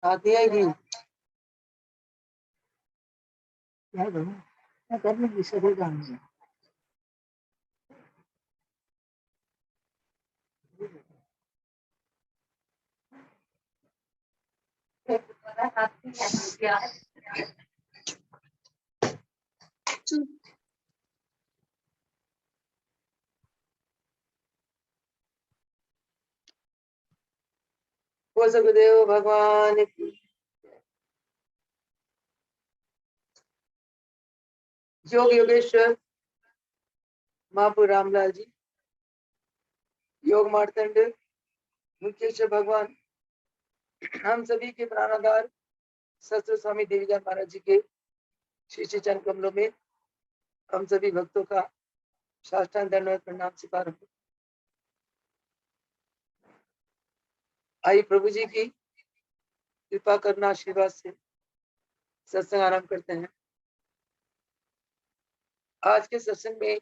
आती है नहीं क्या करूं मैं करने की सभी काम से वो सुखदेव भगवान की योग योगेश्वर महापु रामलाल जी योग मार्तंड मुख्येश्वर भगवान हम सभी के प्राणाधार सत्र स्वामी देवीदास महाराज जी के श्री चरण कमलों में हम सभी भक्तों का साष्टांग दंडवत प्रणाम स्वीकार हो। आइए प्रभु जी की कृपा करना आशीर्वाद से सत्संग आरंभ करते हैं। आज के सत्संग में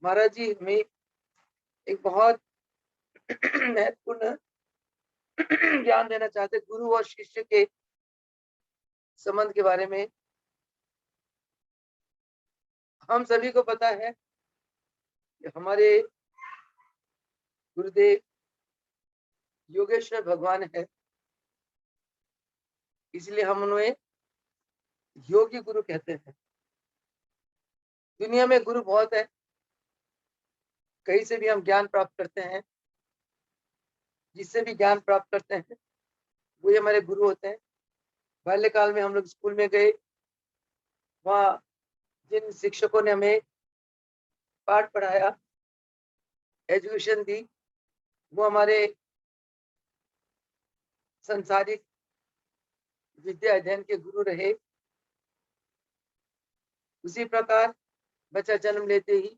महाराज जी हमें एक बहुत महत्वपूर्ण ज्ञान देना चाहते गुरु और शिष्य के संबंध के बारे में। हम सभी को पता है कि हमारे गुरुदेव योगेश्वर भगवान है, इसलिए हम उन्हें योगी गुरु कहते हैं। दुनिया में गुरु बहुत है, कहीं से भी हम ज्ञान प्राप्त करते हैं, जिससे भी ज्ञान प्राप्त करते हैं वो हमारे गुरु होते हैं। बाल्यकाल में हम लोग स्कूल में गए, वहाँ जिन शिक्षकों ने हमें पाठ पढ़ाया, एजुकेशन दी, वो हमारे संसारिक विद्या अध्ययन के गुरु रहे। उसी प्रकार बच्चा जन्म लेते ही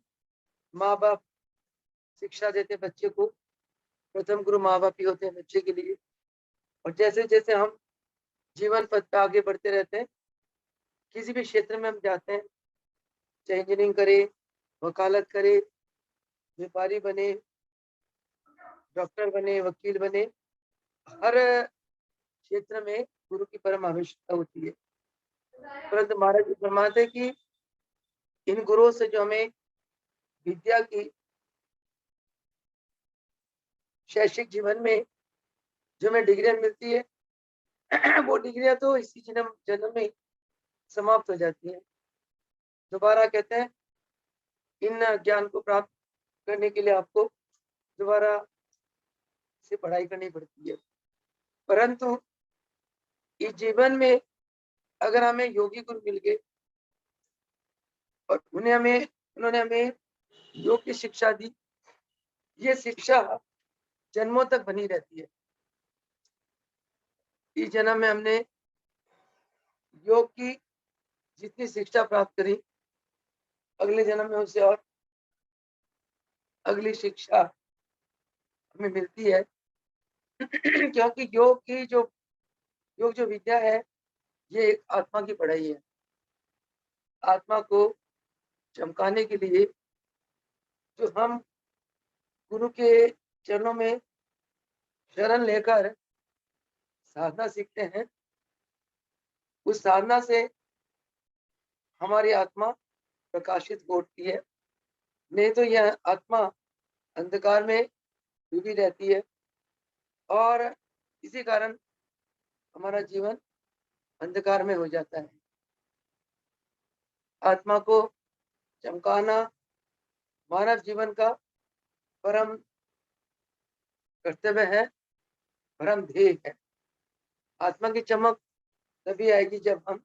माँ बाप शिक्षा देते बच्चे को, प्रथम गुरु माँ बाप ही होते हैं बच्चे के लिए। और जैसे जैसे हम जीवन पथ पे आगे बढ़ते रहते हैं, किसी भी क्षेत्र में हम जाते हैं, चाहे इंजीनियरिंग करे, वकालत करे, व्यापारी बने, डॉक्टर बने, वकील बने, हर क्षेत्र में गुरु की परम आवश्यकता होती है। परंतु महाराज जी फरमाते कि इन गुरुओं से जो हमें विद्या की शैक्षिक जीवन में जो हमें डिग्रियां मिलती है वो डिग्रियां तो इसी जन्म में समाप्त हो जाती है। दोबारा कहते हैं इन ज्ञान को प्राप्त करने के लिए आपको दोबारा से पढ़ाई करनी पड़ती है। परंतु इस जीवन में अगर हमें योगी गुरु मिल गए और उन्होंने हमें योग की शिक्षा दी, ये शिक्षा जन्मों तक बनी रहती है। इस जन्म में हमने योग की जितनी शिक्षा प्राप्त करी, अगले जन्म में उसे और अगली शिक्षा हमें मिलती है क्योंकि योग जो विद्या है, ये एक आत्मा की पढ़ाई है। आत्मा को चमकाने के लिए जो हम गुरु के चरणों में शरण लेकर साधना सीखते हैं, उस साधना से हमारी आत्मा प्रकाशित होती है। नहीं तो यह आत्मा अंधकार में डूबी रहती है और इसी कारण हमारा जीवन अंधकार में हो जाता है। आत्मा को चमकाना मानव जीवन का परम कर्तव्य है, परम ध्येय है। आत्मा की चमक तभी आएगी जब हम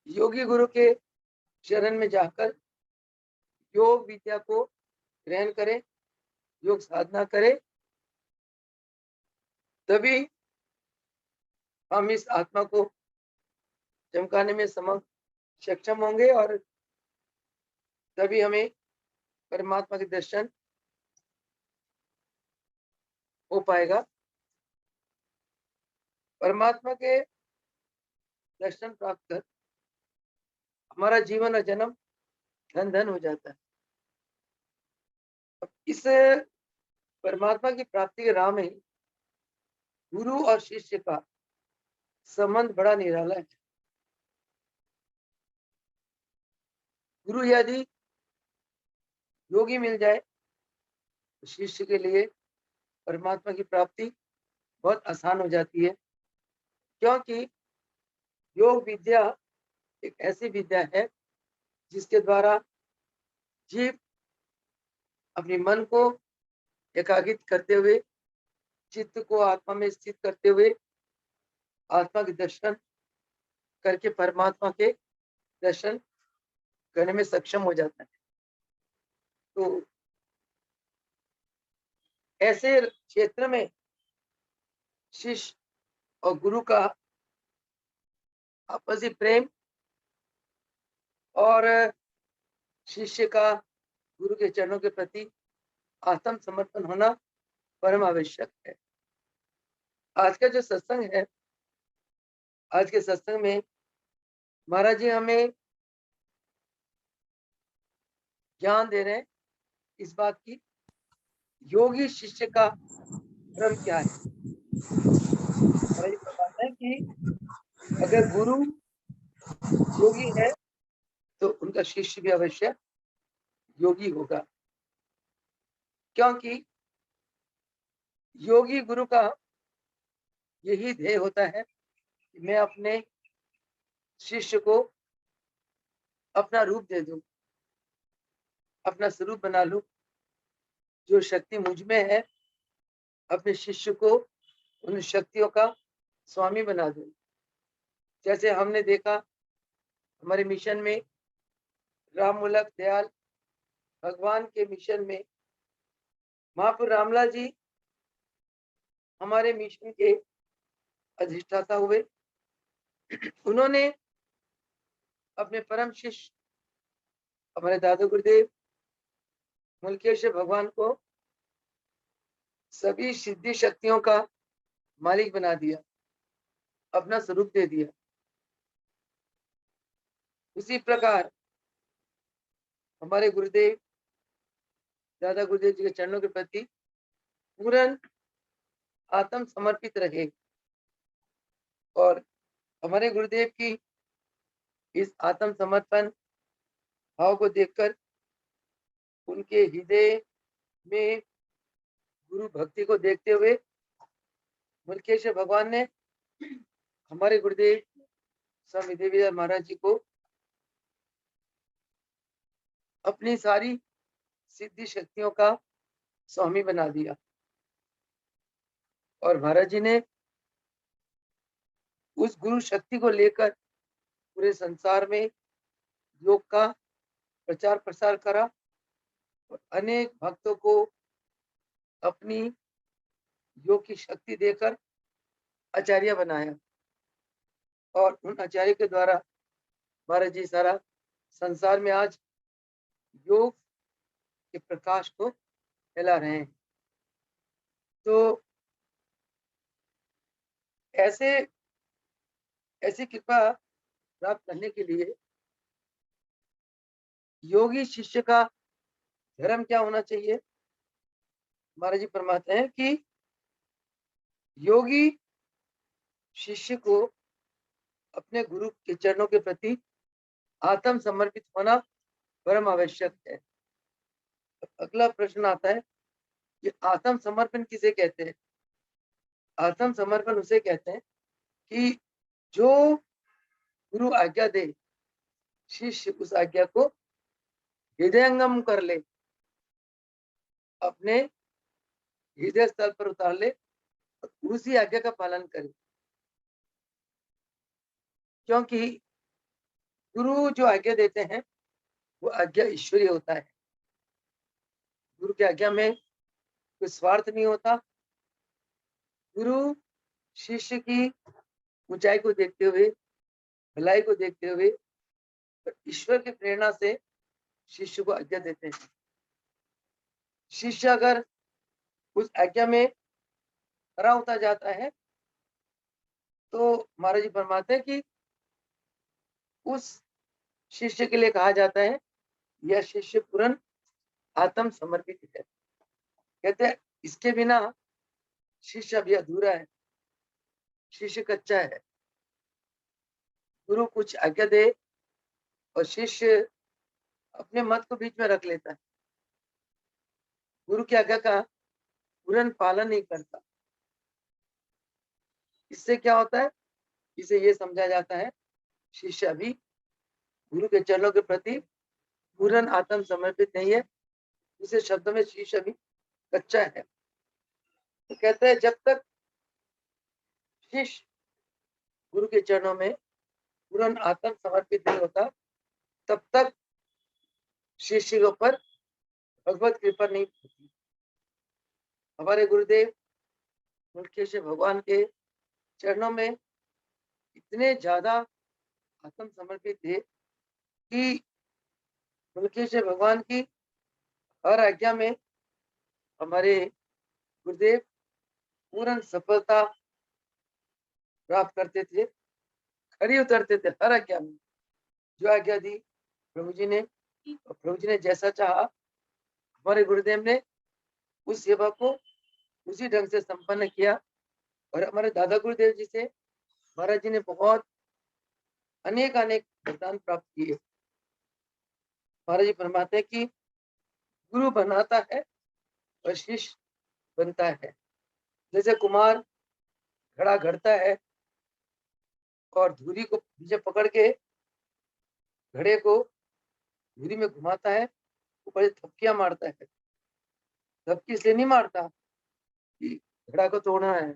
योगी गुरु के शरण में जाकर योग विद्या को ग्रहण करें, योग साधना करें, तभी हम इस आत्मा को चमकाने में सक्षम होंगे और तभी हमें परमात्मा के दर्शन हो पाएगा। परमात्मा के दर्शन प्राप्त कर हमारा जीवन और जन्म धन धन हो जाता है। इस परमात्मा की प्राप्ति के राह में गुरु और शिष्य का संबंध बड़ा निराला है। गुरु यदि योगी मिल जाए तो शिष्य के लिए परमात्मा की प्राप्ति बहुत आसान हो जाती है, क्योंकि योग विद्या एक ऐसी विद्या है जिसके द्वारा जीव अपने मन को एकाग्रित करते हुए, चित्त को आत्मा में स्थित करते हुए आत्मा के दर्शन करके परमात्मा के दर्शन करने में सक्षम हो जाता है। तो ऐसे क्षेत्र में शिष्य और गुरु का आपसी प्रेम और शिष्य का गुरु के चरणों के प्रति आत्म समर्पण होना परम आवश्यक है। आज का जो सत्संग है, आज के सत्संग में महाराज जी हमें ज्ञान दे रहे हैं इस बात की, योगी शिष्य का धर्म क्या है। महाराज जी बताते हैं कि अगर गुरु योगी है तो उनका शिष्य भी अवश्य योगी होगा, क्योंकि योगी गुरु का यही ध्येय होता है कि मैं अपने शिष्य को अपना रूप दे दूं, अपना स्वरूप बना लूं, जो शक्ति मुझ में है अपने शिष्य को उन शक्तियों का स्वामी बना दूं। जैसे हमने देखा हमारे मिशन में राम मूलक दयाल भगवान के मिशन में महापुर रामलाल जी हमारे मिशन के अधिष्ठाता हुए। उन्होंने अपने परम शिष्य हमारे दादा गुरुदेव मुलकेश्वर भगवान को सभी सिद्धि शक्तियों का मालिक बना दिया, अपना स्वरूप दे दिया। उसी प्रकार हमारे गुरुदेव दादा गुरुदेव जी के चरणों के प्रति पूर्ण आत्म समर्पित रहे और हमारे गुरुदेव की इस आत्म समर्पण भाव को देखकर उनके हृदय में गुरु भक्ति को देखते हुए मुलकेश्वर भगवान ने हमारे गुरुदेव स्वामी देवीदास महाराज जी को अपनी सारी सिद्धि शक्तियों का स्वामी बना दिया और महाराज जी ने उस गुरु शक्ति को लेकर पूरे संसार में योग का प्रचार प्रसार करा और अनेक भक्तों को अपनी योग की शक्ति देकर आचार्य बनाया और उन आचार्य के द्वारा महाराज जी सारा संसार में आज योग के प्रकाश को फैला रहे हैं। तो ऐसी कृपा प्राप्त करने के लिए योगी शिष्य का धर्म क्या होना चाहिए। महाराज जी फरमाते हैं कि योगी शिष्य को अपने गुरु के चरणों के प्रति आत्म समर्पित होना परम आवश्यक है। अगला प्रश्न आता है कि आत्म समर्पण किसे कहते हैं। आत्म समर्पण उसे कहते हैं कि जो गुरु आज्ञा दे शिष्य उस आज्ञा को हृदयंगम कर ले, अपने हृदय स्थल पर उतार ले, उसी आज्ञा का पालन करे। क्योंकि गुरु जो आज्ञा देते हैं वो आज्ञा ईश्वरीय होता है। गुरु की आज्ञा में कोई स्वार्थ नहीं होता। गुरु शिष्य की ऊंचाई को देखते हुए, भलाई को देखते हुए ईश्वर की प्रेरणा से शिष्य को आज्ञा देते हैं। शिष्य अगर उस आज्ञा में खरा होता जाता है तो महाराज जी फरमाते हैं कि उस शिष्य के लिए कहा जाता है यह शिष्य पूर्ण आत्म समर्पित है। कहते हैं इसके बिना शिष्य अभी अधूरा है, शिष्य कच्चा है। गुरु कुछ आज्ञा दे और शिष्य अपने मत को बीच में रख लेता है, गुरु की आज्ञा का तुरंत पालन नहीं करता। इससे क्या होता है? इसे ये समझा जाता है शिष्य अभी गुरु के चरणों के प्रति पूर्ण आत्म समर्पित नहीं है। दूसरे शब्दों में शिष्य अभी कच्चा है। तो कहते हैं जब तक शिष्य गुरु के चरणों में पूर्ण आत्म समर्पित नहीं होता, तब तक शिष्य के ऊपर भगवत कृपा नहीं होती। हमारे गुरुदेव मुल्केश्वर भगवान के चरणों में इतने ज्यादा आत्म समर्पित थे कि मुल्केश्वर भगवान की हर आज्ञा में हमारे गुरुदेव पूर्ण सफलता प्राप्त करते थे, खरी उतरते थे हर आज्ञा में। जो आज्ञा दी प्रभु जी ने, और प्रभु जी ने जैसा चाहा, हमारे गुरुदेव ने उस सेवा को उसी ढंग से संपन्न किया। और हमारे दादा गुरुदेव जी से महाराज जी ने बहुत अनेक वरदान प्राप्त किए। महाराज जी फरमाते हैं कि गुरु बनाता है और शिष्य बनता है। जैसे कुमार घड़ा घड़ता है और धूरी को पीछे पकड़ के घड़े को धूरी में घुमाता है, ऊपर थपकियां मारता है। थपकी इसलिए नहीं मारता कि घड़ा को तोड़ना है,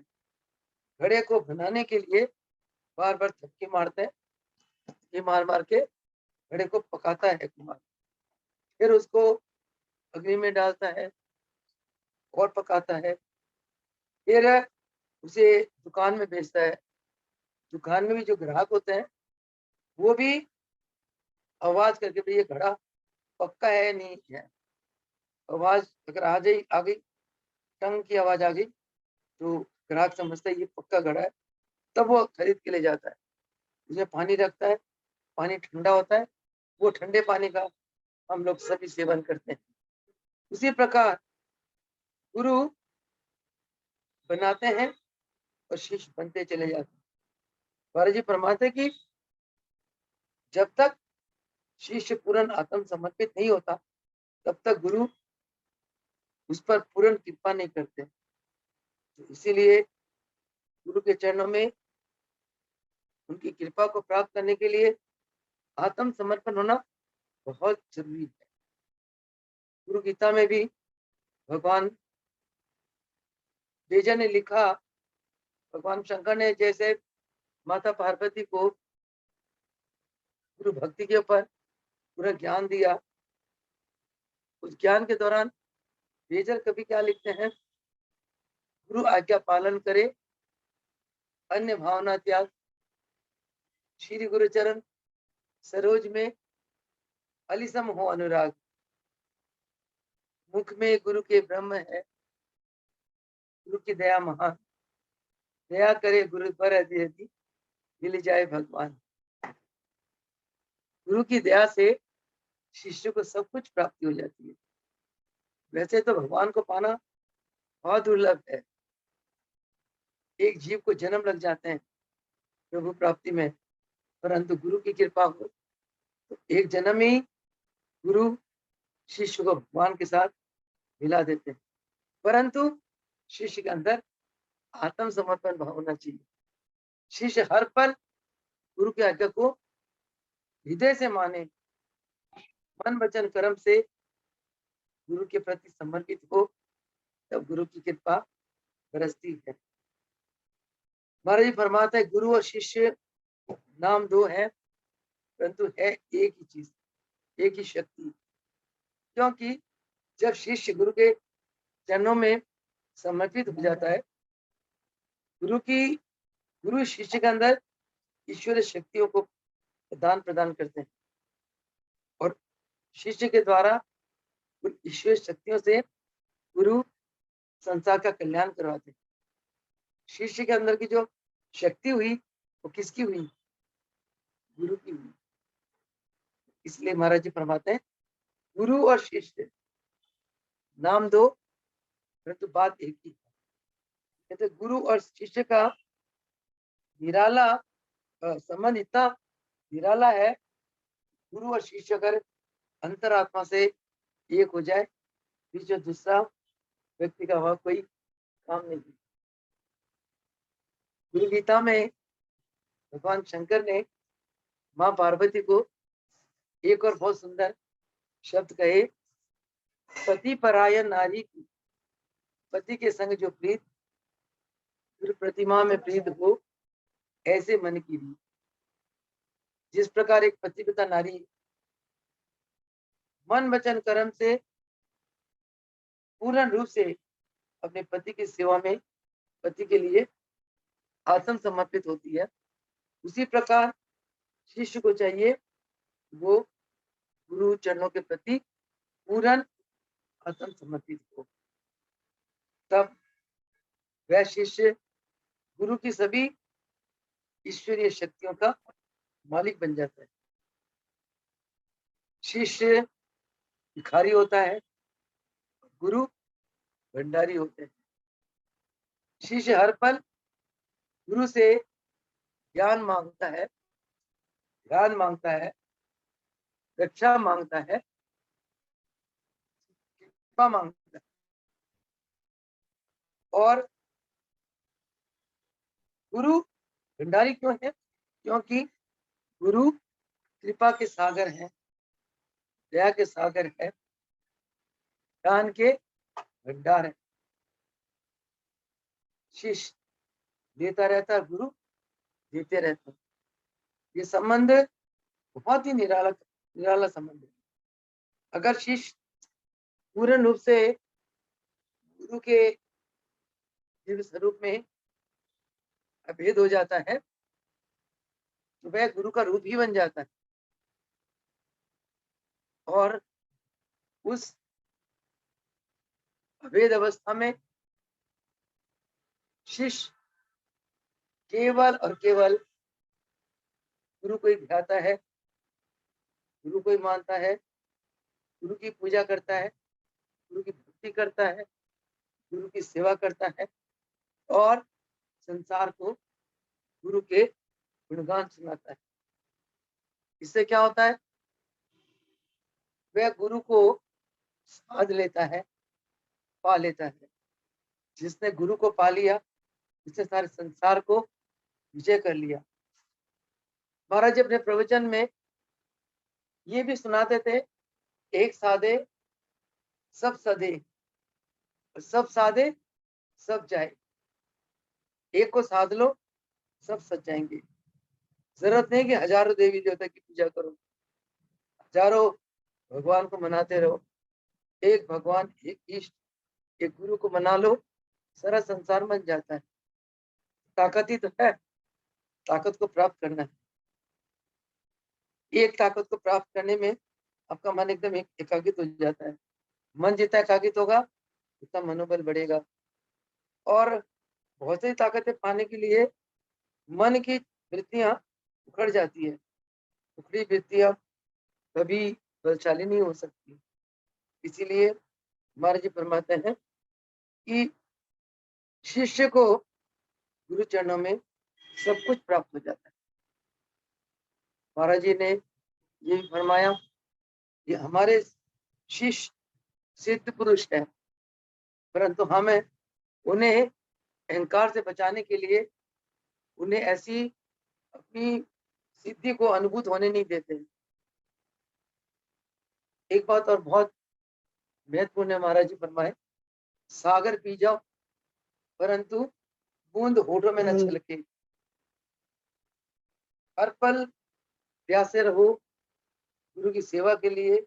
घड़े को बनाने के लिए बार बार थपकी मारते हैं। ये मार मार के घड़े को पकाता है कुमार, फिर उसको अग्नि में डालता है और पकाता है, फिर उसे दुकान में बेचता है। दुकान में भी जो ग्राहक होते हैं वो भी आवाज करके भाई ये घड़ा पक्का है नहीं है, आवाज अगर आ गई टंग की आवाज आ गई तो ग्राहक समझता है ये पक्का घड़ा है, तब वो खरीद के ले जाता है। उसमें पानी रखता है, पानी ठंडा होता है, वो ठंडे पानी का हम लोग सभी सेवन करते हैं। उसी प्रकार गुरु बनाते हैं और शिष्य बनते चले जाते हैं। महाराज जी फरमाते कि जब तक शिष्य पूर्ण आत्म समर्पित नहीं होता, तब तक गुरु उस पर पूर्ण कृपा नहीं करते। तो इसीलिए गुरु के चरणों में उनकी कृपा को प्राप्त करने के लिए आत्म समर्पण होना बहुत जरूरी है। गुरु गीता में भी भगवान वेजा ने लिखा, भगवान शंकर ने जैसे माता पार्वती को गुरु भक्ति के ऊपर पूरा ज्ञान दिया, उस ज्ञान के दौरान वेजर कभी क्या लिखते हैं, गुरु आज्ञा पालन करे, अन्य भावना त्याग, श्री गुरु चरण सरोज में अलिसम हो अनुराग, मुख में गुरु के ब्रह्म है, गुरु की दया महान, दया करे गुरु पर अधि मिल जाए भगवान। गुरु की दया से शिष्य को सब कुछ प्राप्ति हो जाती है। वैसे तो भगवान को पाना बहुत दुर्लभ है, एक जीव को जन्म लग जाते हैं प्रभु प्राप्ति में, परंतु गुरु की कृपा हो तो एक जन्म ही गुरु शिष्य को भगवान के साथ मिला देते हैं। परंतु शिष्य के अंदर आत्म समर्पण भाव होना चाहिए। शिष्य हर पल गुरु की आज्ञा को हृदय से माने, मन वचन कर्म से गुरु के प्रति समर्पित हो, तब गुरु की कृपा बरसती है। महाराज जी फरमाते हैं गुरु और शिष्य नाम दो है, परंतु है एक ही चीज, एक ही शक्ति। क्योंकि जब शिष्य गुरु के चरणों में समर्पित हो जाता है, गुरु शिष्य के अंदर ईश्वरीय शक्तियों को प्रदान करते हैं और शिष्य के द्वारा ईश्वरीय शक्तियों से गुरु संसार का कल्याण करवाते हैं। शिष्य के अंदर की जो शक्ति हुई वो किसकी हुई? गुरु की हुई। इसलिए महाराज जी फरमाते हैं गुरु और शिष्य नाम दो, परंतु बात एक ही है। कहते गुरु और शिष्य का निराला संबंध इतना निराला है। गुरु और शिष्य अगर अंतरात्मा से एक हो जाए, फिर जो दूसरा व्यक्ति का वह कोई काम नहीं। गुरु गीता में भगवान शंकर ने माँ पार्वती को एक और बहुत सुंदर शब्द कहे, पति परायण नारी की, पति के संग जो प्रीत, फिर प्रतिमा में प्रीत हो, ऐसे मन की रीत। जिस प्रकार एक पतिव्रता नारी मन वचन कर्म से पूर्ण रूप से अपने पति की सेवा में, पति के लिए आत्म समर्पित होती है, उसी प्रकार शिष्य को चाहिए वो गुरु चरणों के प्रति पूर्ण आत्म समर्पित हो। तब वह शिष्य गुरु की सभी ईश्वरीय शक्तियों का मालिक बन जाता है। शिष्य भिखारी होता है, गुरु भंडारी होते हैं। शिष्य हर पल गुरु से ज्ञान मांगता है, ध्यान मांगता है, रक्षा मांगता है, कृपा मांगता है। और गुरु भंडारी क्यों है? क्योंकि गुरु कृपा के सागर हैं, दया के सागर है, ज्ञान के भंडार है। शिष्य देता रहता है, गुरु देते रहता है। ये संबंध बहुत ही निराला संबंध है। अगर शिष्य पूर्ण रूप से गुरु के दिव्य स्वरूप में अभेद हो जाता है, तो वह गुरु का रूप ही बन जाता है। और उस अभेद अवस्था में शिष्य केवल और केवल गुरु को ही ध्याता है, गुरु को ही मानता है, गुरु की पूजा करता है, गुरु की भक्ति करता है, गुरु की सेवा करता है और संसार को गुरु के गुणगान सुनाता है। इससे क्या होता है? वह गुरु को साध लेता है, पा लेता है। जिसने गुरु को पा लिया, उसने सारे संसार को विजय कर लिया। महाराज जी अपने प्रवचन में ये भी सुनाते थे, एक साधे सब सधे, सब साधे सब जाए। एक को साध लो, सब सज जाएंगे। जरूरत नहीं कि हजारों देवी देवता की पूजा करो, हजारों भगवान को मनाते रहो। एक भगवान, एक इष्ट, एक गुरु को मना लो, सारा संसार बन जाता है। ताकत ही तो है, ताकत को प्राप्त करना है। एक ताकत को प्राप्त करने में आपका मन एकदम एकाग्रित हो जाता है। मन जितना एकाग्रित होगा उतना मनोबल बढ़ेगा। और बहुत सी ताकतें पाने के लिए मन की वृत्तियां उखड़ जाती है। उखड़ी वृत्तियां कभी बलशाली नहीं हो सकती। इसीलिए महाराज जी फरमाते हैं कि शिष्य को गुरु चरणों में सब कुछ प्राप्त हो जाता है। महाराज जी ने ये भी फरमाया कि हमारे शिष्य सिद्ध पुरुष है, परंतु हमें उन्हें अहंकार से बचाने के लिए उन्हें ऐसी अपनी सिद्धि को अनुभूत होने नहीं देते। एक बात और बहुत महत्वपूर्ण है, महाराज जी फरमाए, सागर पी जाओ परंतु बूंद होठों में न छलके। हर पल प्यासे रहो गुरु की सेवा के लिए,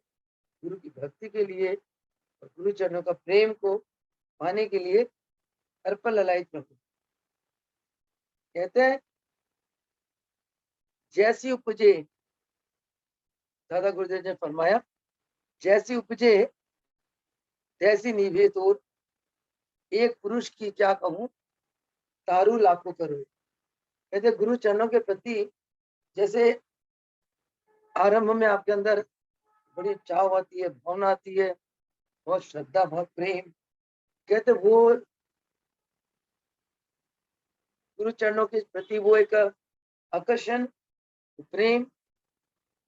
गुरु की भक्ति के लिए और गुरु चरणों का प्रेम को पाने के लिए हर पल ललायित रहो। कहते हैं जैसी उपजे, दादा गुरुदेव ने फरमाया, जैसी उपजे तैसी निभे तोर, एक पुरुष की क्या कहूं तारू लाखों करो। कहते गुरु चरणों के प्रति जैसे आरंभ में आपके अंदर बड़ी चाव आती है, भावना आती है, बहुत श्रद्धा, बहुत प्रेम, कहते वो गुरु चरणों के प्रति वो एक आकर्षण, प्रेम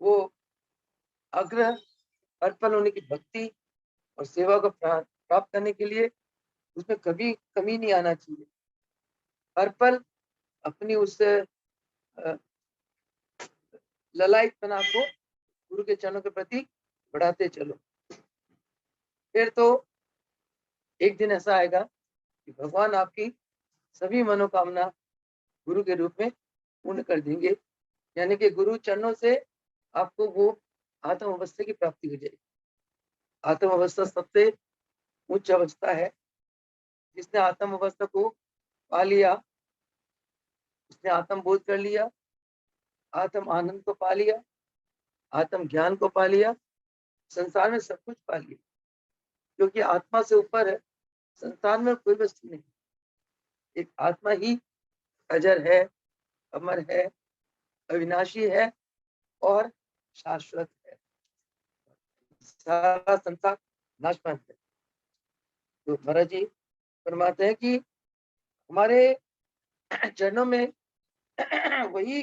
वो आग्रह अर्पण होने की भक्ति और सेवा को प्राप्त करने के लिए उसमें कभी कमी नहीं आना चाहिए। हर पल अपनी उस ललायतपना को गुरु के चरणों के प्रति बढ़ाते चलो। फिर तो एक दिन ऐसा आएगा कि भगवान आपकी सभी मनोकामना गुरु के रूप में पूर्ण कर देंगे। यानी कि गुरु चरणों से आपको वो आत्म अवस्था की प्राप्ति हो जाएगी। आत्म अवस्था सबसे उच्च अवस्था है। जिसने आत्म अवस्था को पा लिया, उसने आत्म बोध कर लिया, आत्म आनंद को पा लिया, आत्म ज्ञान को पा लिया, संसार में सब कुछ पा लिया। क्योंकि आत्मा से ऊपर है, संसार में कोई वस्तु नहीं। एक आत्मा ही अजर है, अमर है, अविनाशी है और शाश्वत है। सारा संसार नाशवान है। तो महाराज जी फरमाते हैं कि हमारे चरणों में वही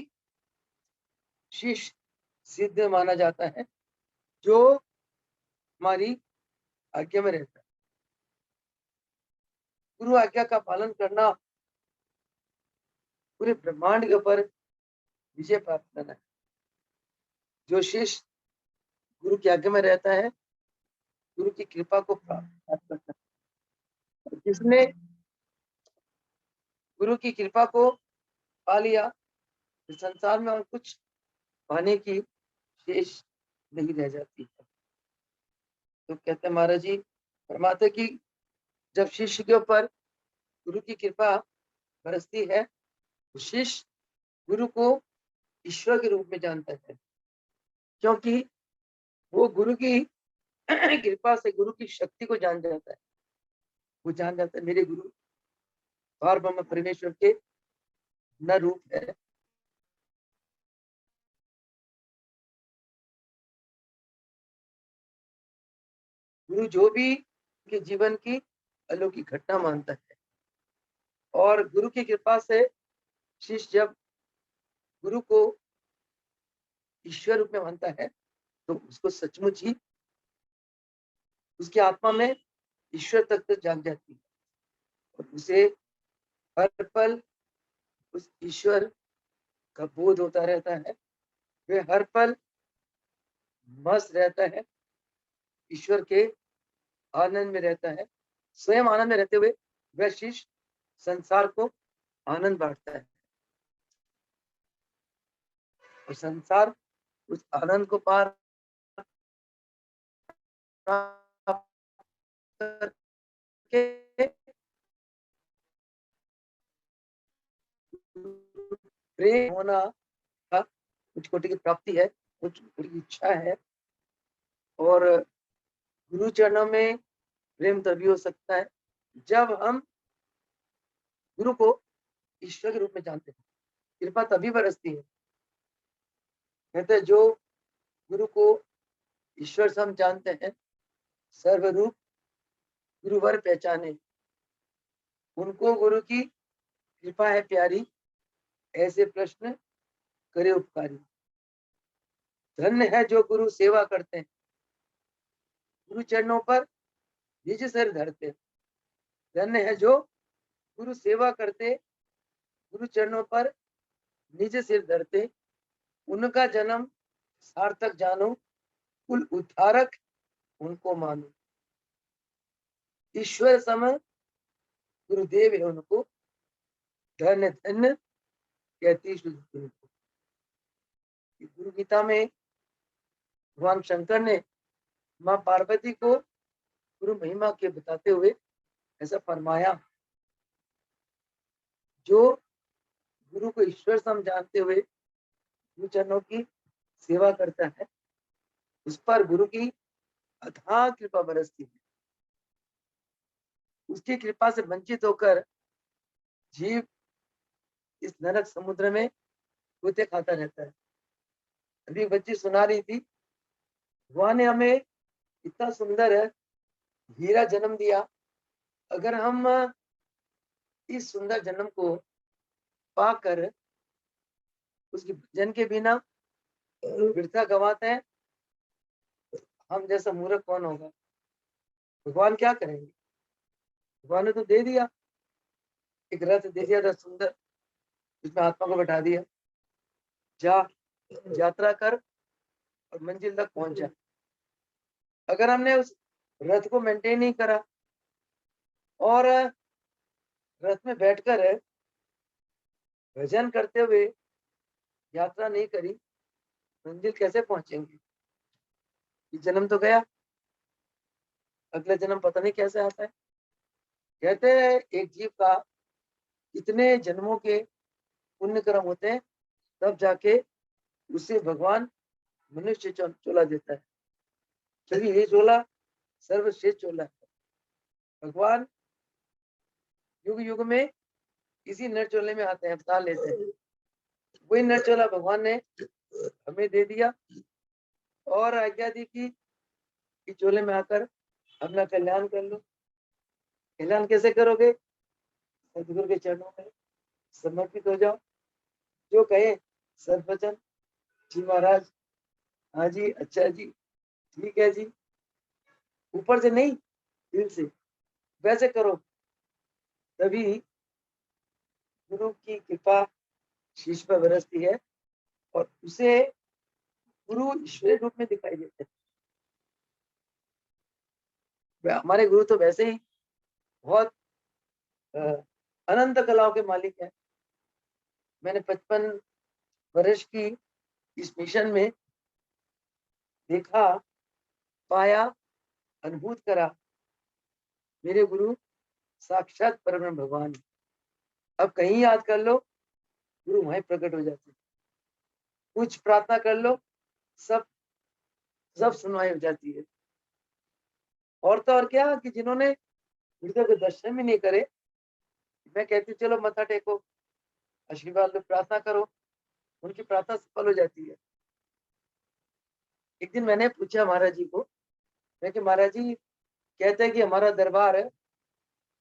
शीश सिद्ध माना जाता है जो हमारी आज्ञा में रहता है। गुरु आज्ञा का पालन करना पूरे ब्रह्मांड के ऊपर विजय प्राप्त करना है। जो शिष्य गुरु की आज्ञा में रहता है, गुरु की कृपा को प्राप्त करता है। जिसने गुरु की कृपा को पा लिया, तो संसार में और कुछ पाने की शेष नहीं रह जाती है। तो कहते हैं महाराज जी फरमाते कि जब शिष्य के ऊपर गुरु की कृपा बरसती है, तो शिष्य गुरु को ईश्वर के रूप में जानता है। क्योंकि वो गुरु की कृपा से गुरु की शक्ति को जान जाता है। वो जान जाता है मेरे गुरु पार ब्रह्म परमेश्वर के न रूप है। गुरु जो भी के जीवन की अलौकिक घटना मानता है। और गुरु की कृपा से शिष्य जब गुरु को ईश्वर रूप में मानता है, तो उसको सचमुच ही उसकी आत्मा में ईश्वर तक जाग जाती है और उसे हर पल उस ईश्वर का बोध होता रहता है। वे हर पल मस्त रहता है, ईश्वर के आनंद में रहता है। स्वयं आनंद में रहते हुए वह शिष्य संसार को आनंद बांटता है और संसार उस आनंद को पार करके प्रेम होना का कुछ कोटि की प्राप्ति है, कुछ कोटि की इच्छा है। और गुरु चरणों में प्रेम तभी हो सकता है जब हम गुरु को ईश्वर के रूप में जानते हैं। कृपा तभी बरसती है। कहते हैं जो गुरु को ईश्वर से हम जानते हैं, सर्वरूप गुरुवर पहचाने, उनको गुरु की कृपा है प्यारी, ऐसे प्रश्न करे उपकारी। धन्य है जो गुरु सेवा करते हैं, गुरु चरणों पर निज सिर धरते। धन्य है जो गुरु सेवा करते, गुरु चरणों पर निज सिर धरते। उनका जन्म सार्थक जानो, कुल उद्धारक उनको मानो। ईश्वर सम गुरुदेव है उनको, धन्य धन्य कहती शुद्ध गुरु को। गुरु गीता में भगवान शंकर ने माँ पार्वती को गुरु महिमा के बताते हुए ऐसा फरमाया, जो गुरु को ईश्वर सम जानते हुए गुरु चरणों की सेवा करता है, उस पर गुरु की अथाह कृपा बरसती है। उसकी कृपा से वंचित होकर जीव इस नरक समुद्र में गोते खाता रहता है। अभी बच्ची सुना रही थी, भगवान ने हमें इतना सुंदर हीरा जन्म दिया। अगर हम इस सुंदर जन्म को पाकर उसके भजन के बिना वृथा गंवाते हैं, हम जैसा मूर्ख कौन होगा। भगवान क्या करेंगे? भगवान ने तो दे दिया, एक रथ दे दिया था सुंदर, उसमें आत्मा को बैठा दिया, जा यात्रा कर और मंजिल तक पहुंचा। अगर हमने उस रथ को मेंटेन नहीं करा और रथ में बैठकर भजन करते हुए यात्रा नहीं करी, मंजिल कैसे पहुंचेंगे? ये जन्म तो गया, अगला जन्म पता नहीं कैसे आता है। कहते हैं एक जीव का इतने जन्मों के पुण्य कर्म होते हैं, तब जाके उसे भगवान मनुष्य चोला देता है, क्योंकि ये चोला सर्वश्रेष्ठ चोला है। भगवान युग युग में इसी नर चोले में आते हैं, अवतार लेते हैं। वही नर चोला भगवान ने हमें दे दिया और आज्ञा दी कि चोले में आकर अपना कल्याण कर लो। कल्याण कैसे करोगे? सदगुरु के चरणों में समर्पित हो जाओ, जो कहे सर्ववचन, जी महाराज, हाँ जी, अच्छा जी, ठीक है जी, ऊपर से नहीं, दिल से वैसे करो, तभी गुरु की कृपा शीश पर बरसती है और उसे गुरु ईश्वरीय रूप में दिखाई देते हैं। हमारे गुरु तो वैसे ही बहुत अनंत कलाओं के मालिक हैं। मैंने 55 वर्ष की इस मिशन में देखा, पाया, अनुभूत करा, मेरे गुरु साक्षात परब्रह्म भगवान। अब कहीं याद कर लो, गुरु वहीं प्रकट हो जाते, कुछ प्रार्थना कर लो, सब सब सुनवाई हो जाती है। और तो और क्या कि जिन्होंने हृदय के दर्शन भी नहीं करे, मैं कहती चलो मत्था टेको, आशीर्वाद लो, प्रार्थना करो, उनकी प्रार्थना सफल हो जाती है। एक दिन मैंने पूछा महाराज जी को, मैं कि महाराज जी कहते हैं कि हमारा दरबार है,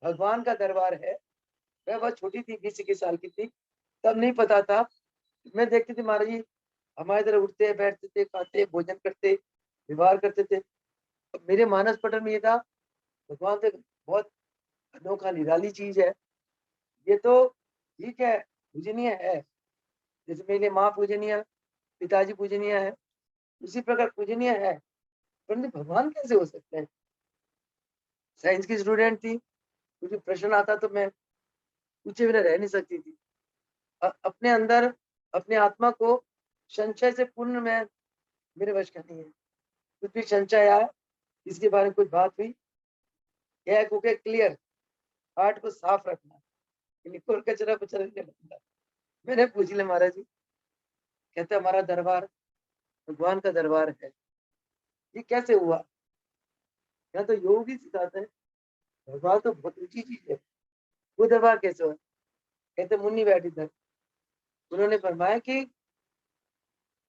भगवान का दरबार है। मैं बहुत छोटी थी, 20-21 साल की थी, तब नहीं पता था। मैं देखती थी महाराज जी हमारे इधर उठते बैठते थे, खाते भोजन करते, व्यवहार करते थे। मेरे मानस पटल में ये था, भगवान तो बहुत अनोखा निराली चीज है, ये तो ठीक है, पूजनीय है, जैसे मेरे माँ पूजनीय, पिताजी पूजनीय है, उसी प्रकार पूजनीय है, परंतु भगवान कैसे हो सकते हैं? साइंस की स्टूडेंट थी, मुझे प्रश्न आता तो मैं पूछे बिना रह नहीं सकती थी। अपने अंदर अपने आत्मा को संशय से पूर्ण में मेरे वश का नहीं है। कुछ भी संशय आया, इसके बारे में कुछ बात हुई, यह कुके क्लियर, हार्ट को साफ रखना, कोई कचरा कुचरा नहीं रखना। मैंने पूछ लिया महाराज जी, कहते हमारा दरबार भगवान का दरबार है, ये कैसे हुआ? यहाँ तो योग ही सिखाते हैं, दरबार तो बहुत ऊंची चीज है, वो दरबार कैसे हुआ? कहते मुन्नी बैठी थी, उन्होंने फरमाया कि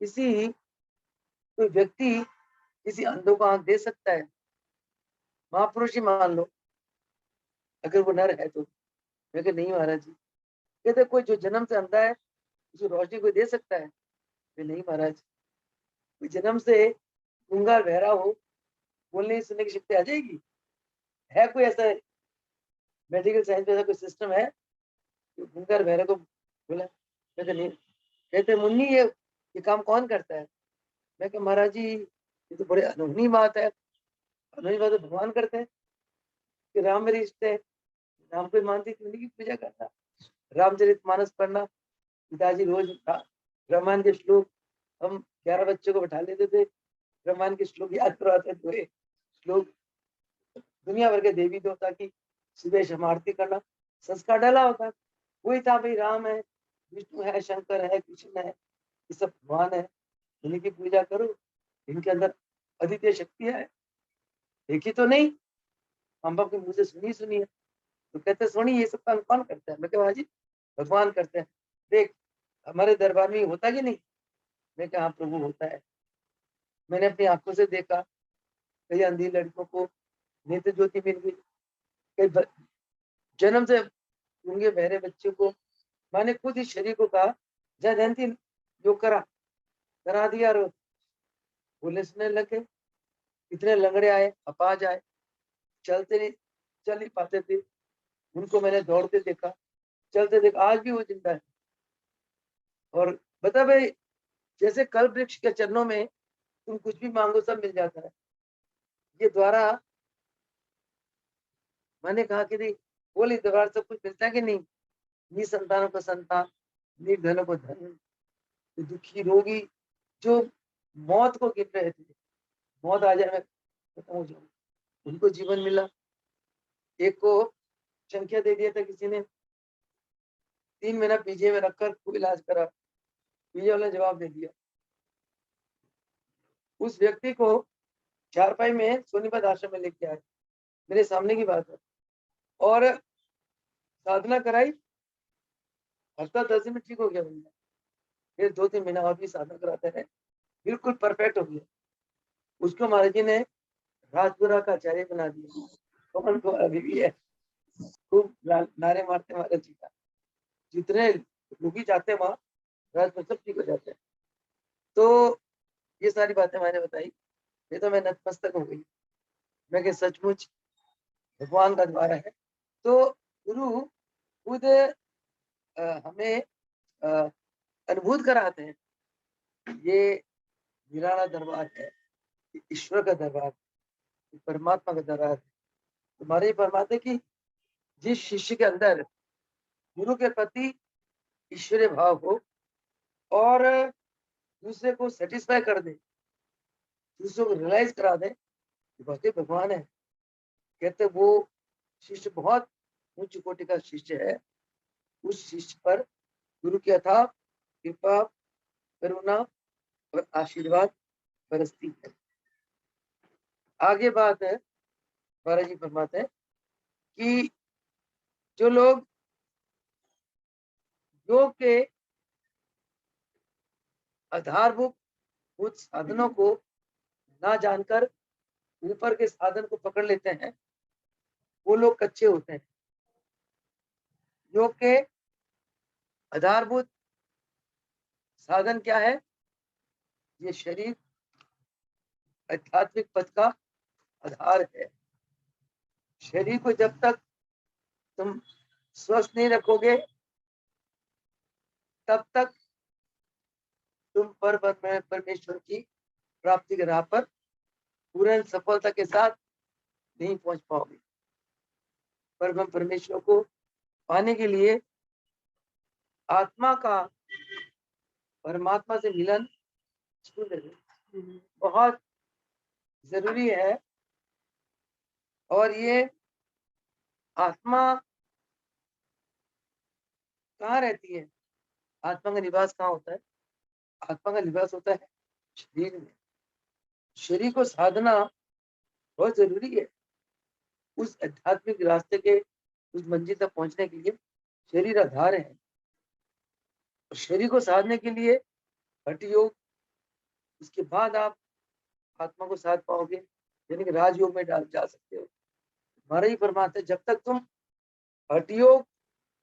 किसी कोई व्यक्ति किसी अंधों को आंख दे सकता है? महापुरुष ही मान लो, अगर वो नर है तो। मैं नहीं महाराज जी। कहते कोई जो जन्म से अंधा है, उसे रोशनी कोई दे सकता है? मैं नहीं महाराज। कोई जन्म से गूंगा बहरा हो, बोलने सुनने की शक्ति आ जाएगी? है कोई ऐसा मेडिकल साइंस में ऐसा कोई सिस्टम है जो गूंगा बहरे को बोला? कहते नहीं। कहते मुन्नी ये काम कौन करता है? मैं कहा महाराज जी ये तो बड़े अनोखी बात है, अनोखी बात तो भगवान करते हैं कि राम मेरे इष्ट है, राम को मानती थी, उन्हीं की पूजा करना, रामचरितमानस पढ़ना। पिताजी रोज रामायण के श्लोक, हम 11 बच्चों को बैठा लेते थे, रामायण के श्लोक याद करवाते थे। श्लोक दुनिया भर के देवी देवता की सुबह शाम आरती करना, संस्कार डाला होता। वही था भाई, राम है, विष्णु है, शंकर है, कृष्ण है, ये सब भगवान है, इन्हीं की पूजा करो, इनके अंदर अद्वितीय शक्ति है। देखी तो नहीं, हम बाप के मुंह से सुनी है। तो कहते सुनी, ये सब काम कौन करता है? मैं कहा जी भगवान करते हैं। देख हमारे दरबार में होता कि नहीं? मैं कहा प्रभु होता है। मैंने अपनी आंखों से देखा, कई अंधी लड़कियों को नेत्र ज्योति मिल गई, कई जन्म से गूंगे बहरे बच्चे को मैंने खुद इस शरीर को कहा, जय जयंती योग करा, करा दिया और पुलिस ने लगे, इतने लंगड़े आए, अपाज आए, चलते नहीं, चल नहीं पाते थे, उनको मैंने दौड़ते देखा, चलते देखा, आज भी वो जिंदा है। और बता भाई, जैसे कल वृक्ष के चरणों में तुम कुछ भी मांगो सब मिल जाता है, ये द्वारा मैंने कहा कि नहीं, बोली द्वारा सब कुछ मिलता है कि नहीं, नी संतानों को संतान, निर्धनों को धन, दुखी रोगी जो मौत को गिर रहे थे, मौत आ जाए मैं खत्म हो जाऊं, उनको जीवन मिला। एक को संख्या दे दिया था किसी ने, 3 महीना पीजीआई में रखकर खूब इलाज करा, पीजीआई वाले ने जवाब दे दिया। उस व्यक्ति को चारपाई में सोनीपत आश्रम में लेके आए, मेरे सामने की बात है, और साधना कराई, हफ्ता 10 दिन में ठीक हो गया बंदा। फिर 2-3 महीना और भी साधना कराते रहे, बिल्कुल परफेक्ट हो गया। उसको महाराज जी ने राजपुरा का आचार्य बना दिया, पवन को अभी भी है, खूब नारे मारते महाराज जी का, जितने रोगी जाते हैं वहां राजपुर सब ठीक हो जाते हैं। तो ये सारी बातें मैंने बताई, ये तो मैं नतमस्तक हो गई, मैं कि सचमुच भगवान का द्वारा है। तो गुरु खुद हमें अनुभूत कराते हैं, ये निराला दरबार है, ईश्वर का दरबार, परमात्मा का दरबार है। तुम्हारे परमात्मा की जिस शिष्य के अंदर गुरु के प्रति ईश्वरीय भाव हो और दूसरे को सेटिस्फाई कर दे, दूसरे को रियलाइज करा दे कि वाकई भगवान है, कहते वो शिष्य बहुत उच्च कोटि का शिष्य है। उस शिष्य पर गुरु की अथाह कृपा, करुणा और आशीर्वाद बरसती है। आगे बात है, महाराज जी फरमाते हैं कि जो लोग योग के आधारभूत साधनों को ना जानकर ऊपर के साधन को पकड़ लेते हैं, वो लोग कच्चे होते हैं। योग के आधारभूत साधन क्या है? ये शरीर आध्यात्मिक पथ का आधार है। शरीर को जब तक तुम स्वस्थ नहीं रखोगे तब तक तुम परमेश्वर की प्राप्ति के राह पर पूर्ण सफलता के साथ नहीं पहुंच पाओगे। परम परमेश्वर को पाने के लिए आत्मा का परमात्मा से मिलन बहुत जरूरी है। और ये आत्मा कहाँ रहती है? आत्मा का निवास कहाँ होता है? आत्मा का निवास होता है शरीर में। शरीर को साधना बहुत जरूरी है। उस आध्यात्मिक रास्ते के उस मंजिल तक पहुंचने के लिए शरीर आधार है। शरीर को साधने के लिए हठ योग, उसके बाद आप आत्मा को साध पाओगे, यानी कि राजयोग में जा सकते हो। हमारा ही परमात्मा, जब तक तुम हठ योग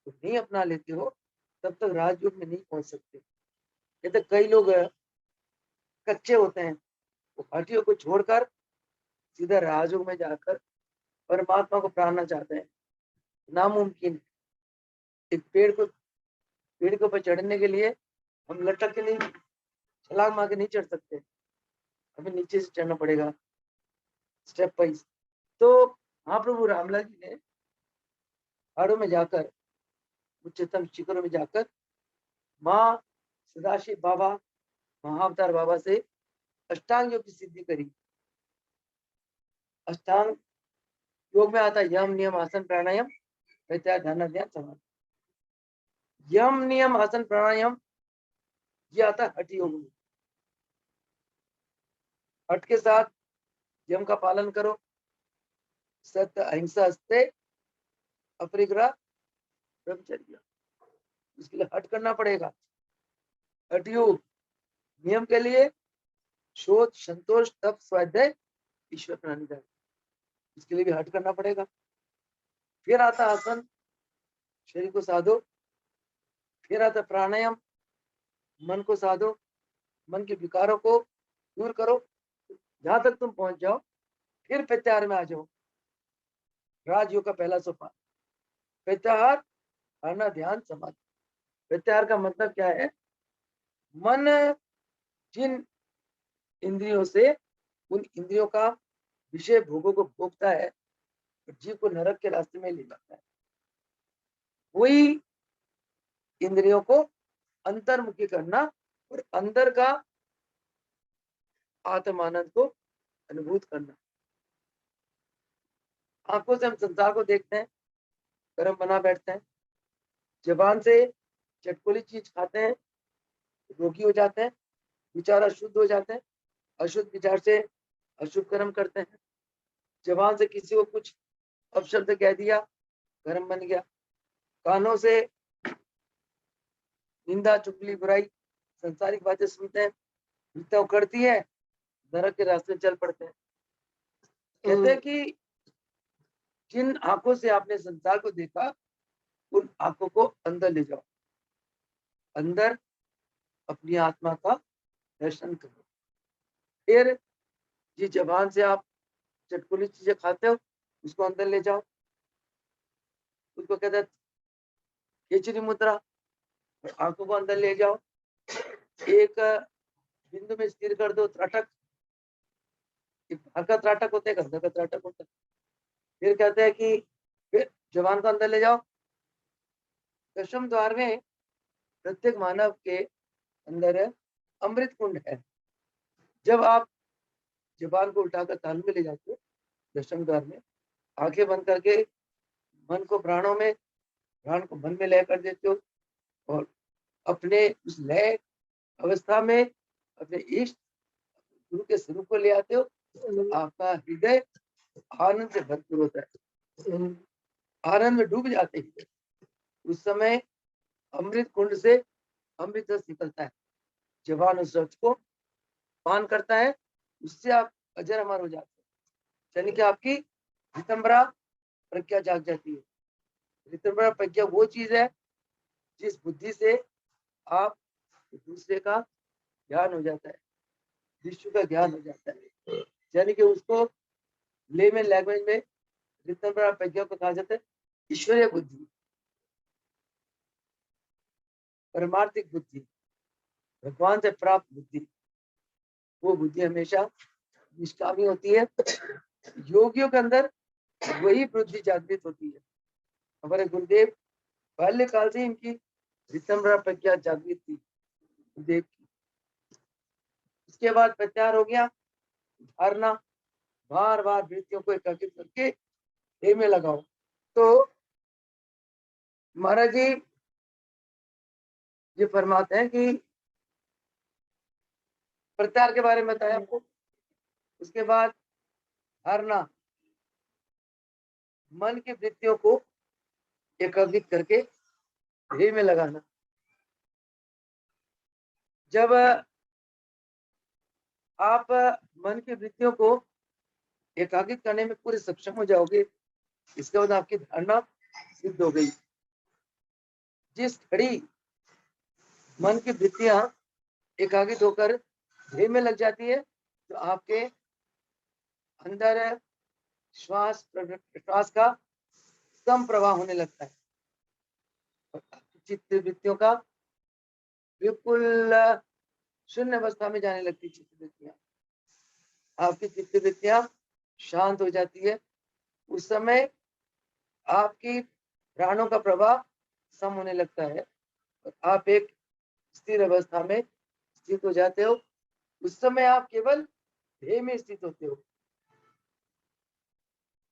नहीं अपना लेते हो तब तक राजयोग में नहीं पहुंच सकते। ये तो कई लोग कच्चे होते हैं, वो हठ योग को छोड़कर सीधा राजयोग में जाकर परमात्मा को प्राणना चाहते हैं। नामुमकिन है। एक पेड़ के ऊपर चढ़ने के लिए हम लटक के नहीं, छलांग मार के नहीं चढ़ सकते, हमें नीचे से चढ़ना पड़ेगा स्टेप वाइज। तो महाप्रभु रामलाल जी ने पहाड़ों में जाकर, उच्चतम शिखरों में जाकर माँ सदाशिव बाबा, महाअवतार बाबा से अष्टांग योग की सिद्धि करी। अष्टांग योग में आता है यम नियम आसन प्राणायाम प्रत्याहार ध्यान ध्यान समाधि। यम नियम आसन प्राणायाम ये आता है हठ योग में। हठ के साथ यम का पालन करो, सत्य अहिंसा अस्ते अपरिग्रह ब्रह्मचर्य, इसके लिए हठ करना पड़ेगा। हठ योग नियम के लिए शोध, संतोष, तप, स्वाध्याय, ईश्वर प्रणिधान, इसके लिए भी हट करना पड़ेगा। फिर आता आसन, शरीर को साधो। फिर आता प्राणायाम, मन को साधो। मन के विकारों को दूर करो, जहां तक तुम पहुंच जाओ, फिर प्रत्याहार में आ जाओ। राजयोग का पहला सोपान प्रत्याहार, धारणा, ध्यान, समाधि। प्रत्याहार का मतलब क्या है? मन जिन इंद्रियों से उन इंद्रियों का विषय भोगों को भोगता है, जीव को नरक के रास्ते में ले जाता है, वही इंद्रियों को अंतर्मुखी करना और अंदर का आत्मानंद को अनुभूत करना। आंखों से हम संसार को देखते हैं, कर्म बना बैठते हैं, जबान से चटकोली चीज खाते हैं, रोगी हो जाते हैं, विचार अशुद्ध हो जाते हैं, अशुद्ध विचार से अशुभ कर्म करते हैं, जबान से किसी को कुछ अपशब्द कह दिया, कर्म बन गया, कानों से निंदा, चुगली, बुराई, संसारिक बातें सुनते हैं, विद्या उखड़ती है, नरक के रास्ते में चल पड़ते हैं। कहते हैं कि जिन आंखों से आपने संसार को देखा, उन आंखों को अंदर ले जाओ, अंदर अपनी आत्मा का दर्शन करो। फिर जिस जबान से आप चटकुली चीजें खाते हो, उसको अंदर ले जाओ, उसको कहते हैं केचरी मुद्रा। आंखों को अंदर ले जाओ, एक बिंदु में स्थिर कर दो, त्राटक। बाहर का त्राटक होता है, अंदर का त्राटक होता है। फिर कहते हैं कि फिर जबान को अंदर ले जाओ। दशम द्वार में प्रत्येक मानव के अंदर अमृत कुंड है। जब आप जबान को उठाकर तालू में ले जाते हो दशम द्वार में, आंखें बंद करके मन को प्राणों में, प्राण को मन में लय कर देते हो और अपने उस लय अवस्था में अपने इष्ट गुरु के स्वरूप को ले आते हो, तो आपका हृदय आनंद से भरपूर होता है, आनंद में डूब जाते हैं। उस समय अमृत कुंड से अमृत रस निकलता है, जवान उस रस को पान करता है, उससे आप अजर अमर हो जाते हैं, यानी कि आपकी ऋतंबरा प्रज्ञा जाग जाती है। ऋतंबरा प्रज्ञा वो चीज है जिस बुद्धि से आप दूसरे का ज्ञान हो जाता है, विश्व का ज्ञान हो जाता है, यानी कि उसको लेमन लैंग्वेज में ऋतंबरा प्रज्ञा को कहा जाता है ईश्वरीय बुद्धि, परमार्थिक बुद्धि, भगवान से प्राप्त बुद्धि। वो बुद्धि हमेशा निष्कामी होती है। योगियों के अंदर वही बुद्धि जागृत होती है। हमारे गुरुदेव बाल्यकाल से इनकी ऋतंबरा प्रज्ञा जागृत थी गुरुदेव की। उसके बाद प्रत्याहार हो गया, धारणा, बार बार वृत्तियों को एकाग्रित करके देह में लगाओ। तो महाराज जी ये फरमाते हैं कि प्रत्याहार के बारे में बताया आपको। उसके बाद धारणा, मन की वृत्तियों को एकाग्रित करके देह में लगाना। जब आप मन की वृत्तियों को एकाग्रित करने में पूरे सक्षम हो जाओगे, इसके बाद आपकी धारणा सिद्ध हो गई। जिस घड़ी मन की वृत्तियां एकाग्रित होकर ध्येय में लग जाती है, तो आपके अंदर श्वास प्रश्वास का कम प्रवाह होने लगता है और चित्त वृत्तियों का बिल्कुल शून्य अवस्था में जाने लगती है। चित्त वृत्तियां, आपकी चित्त वृत्तियां शांत हो जाती है। उस समय आपकी प्राणों का प्रवाह सम होने लगता है और आप एक स्थिर अवस्था में स्थित हो जाते हो। उस समय आप केवल ध्येय में स्थित होते हो,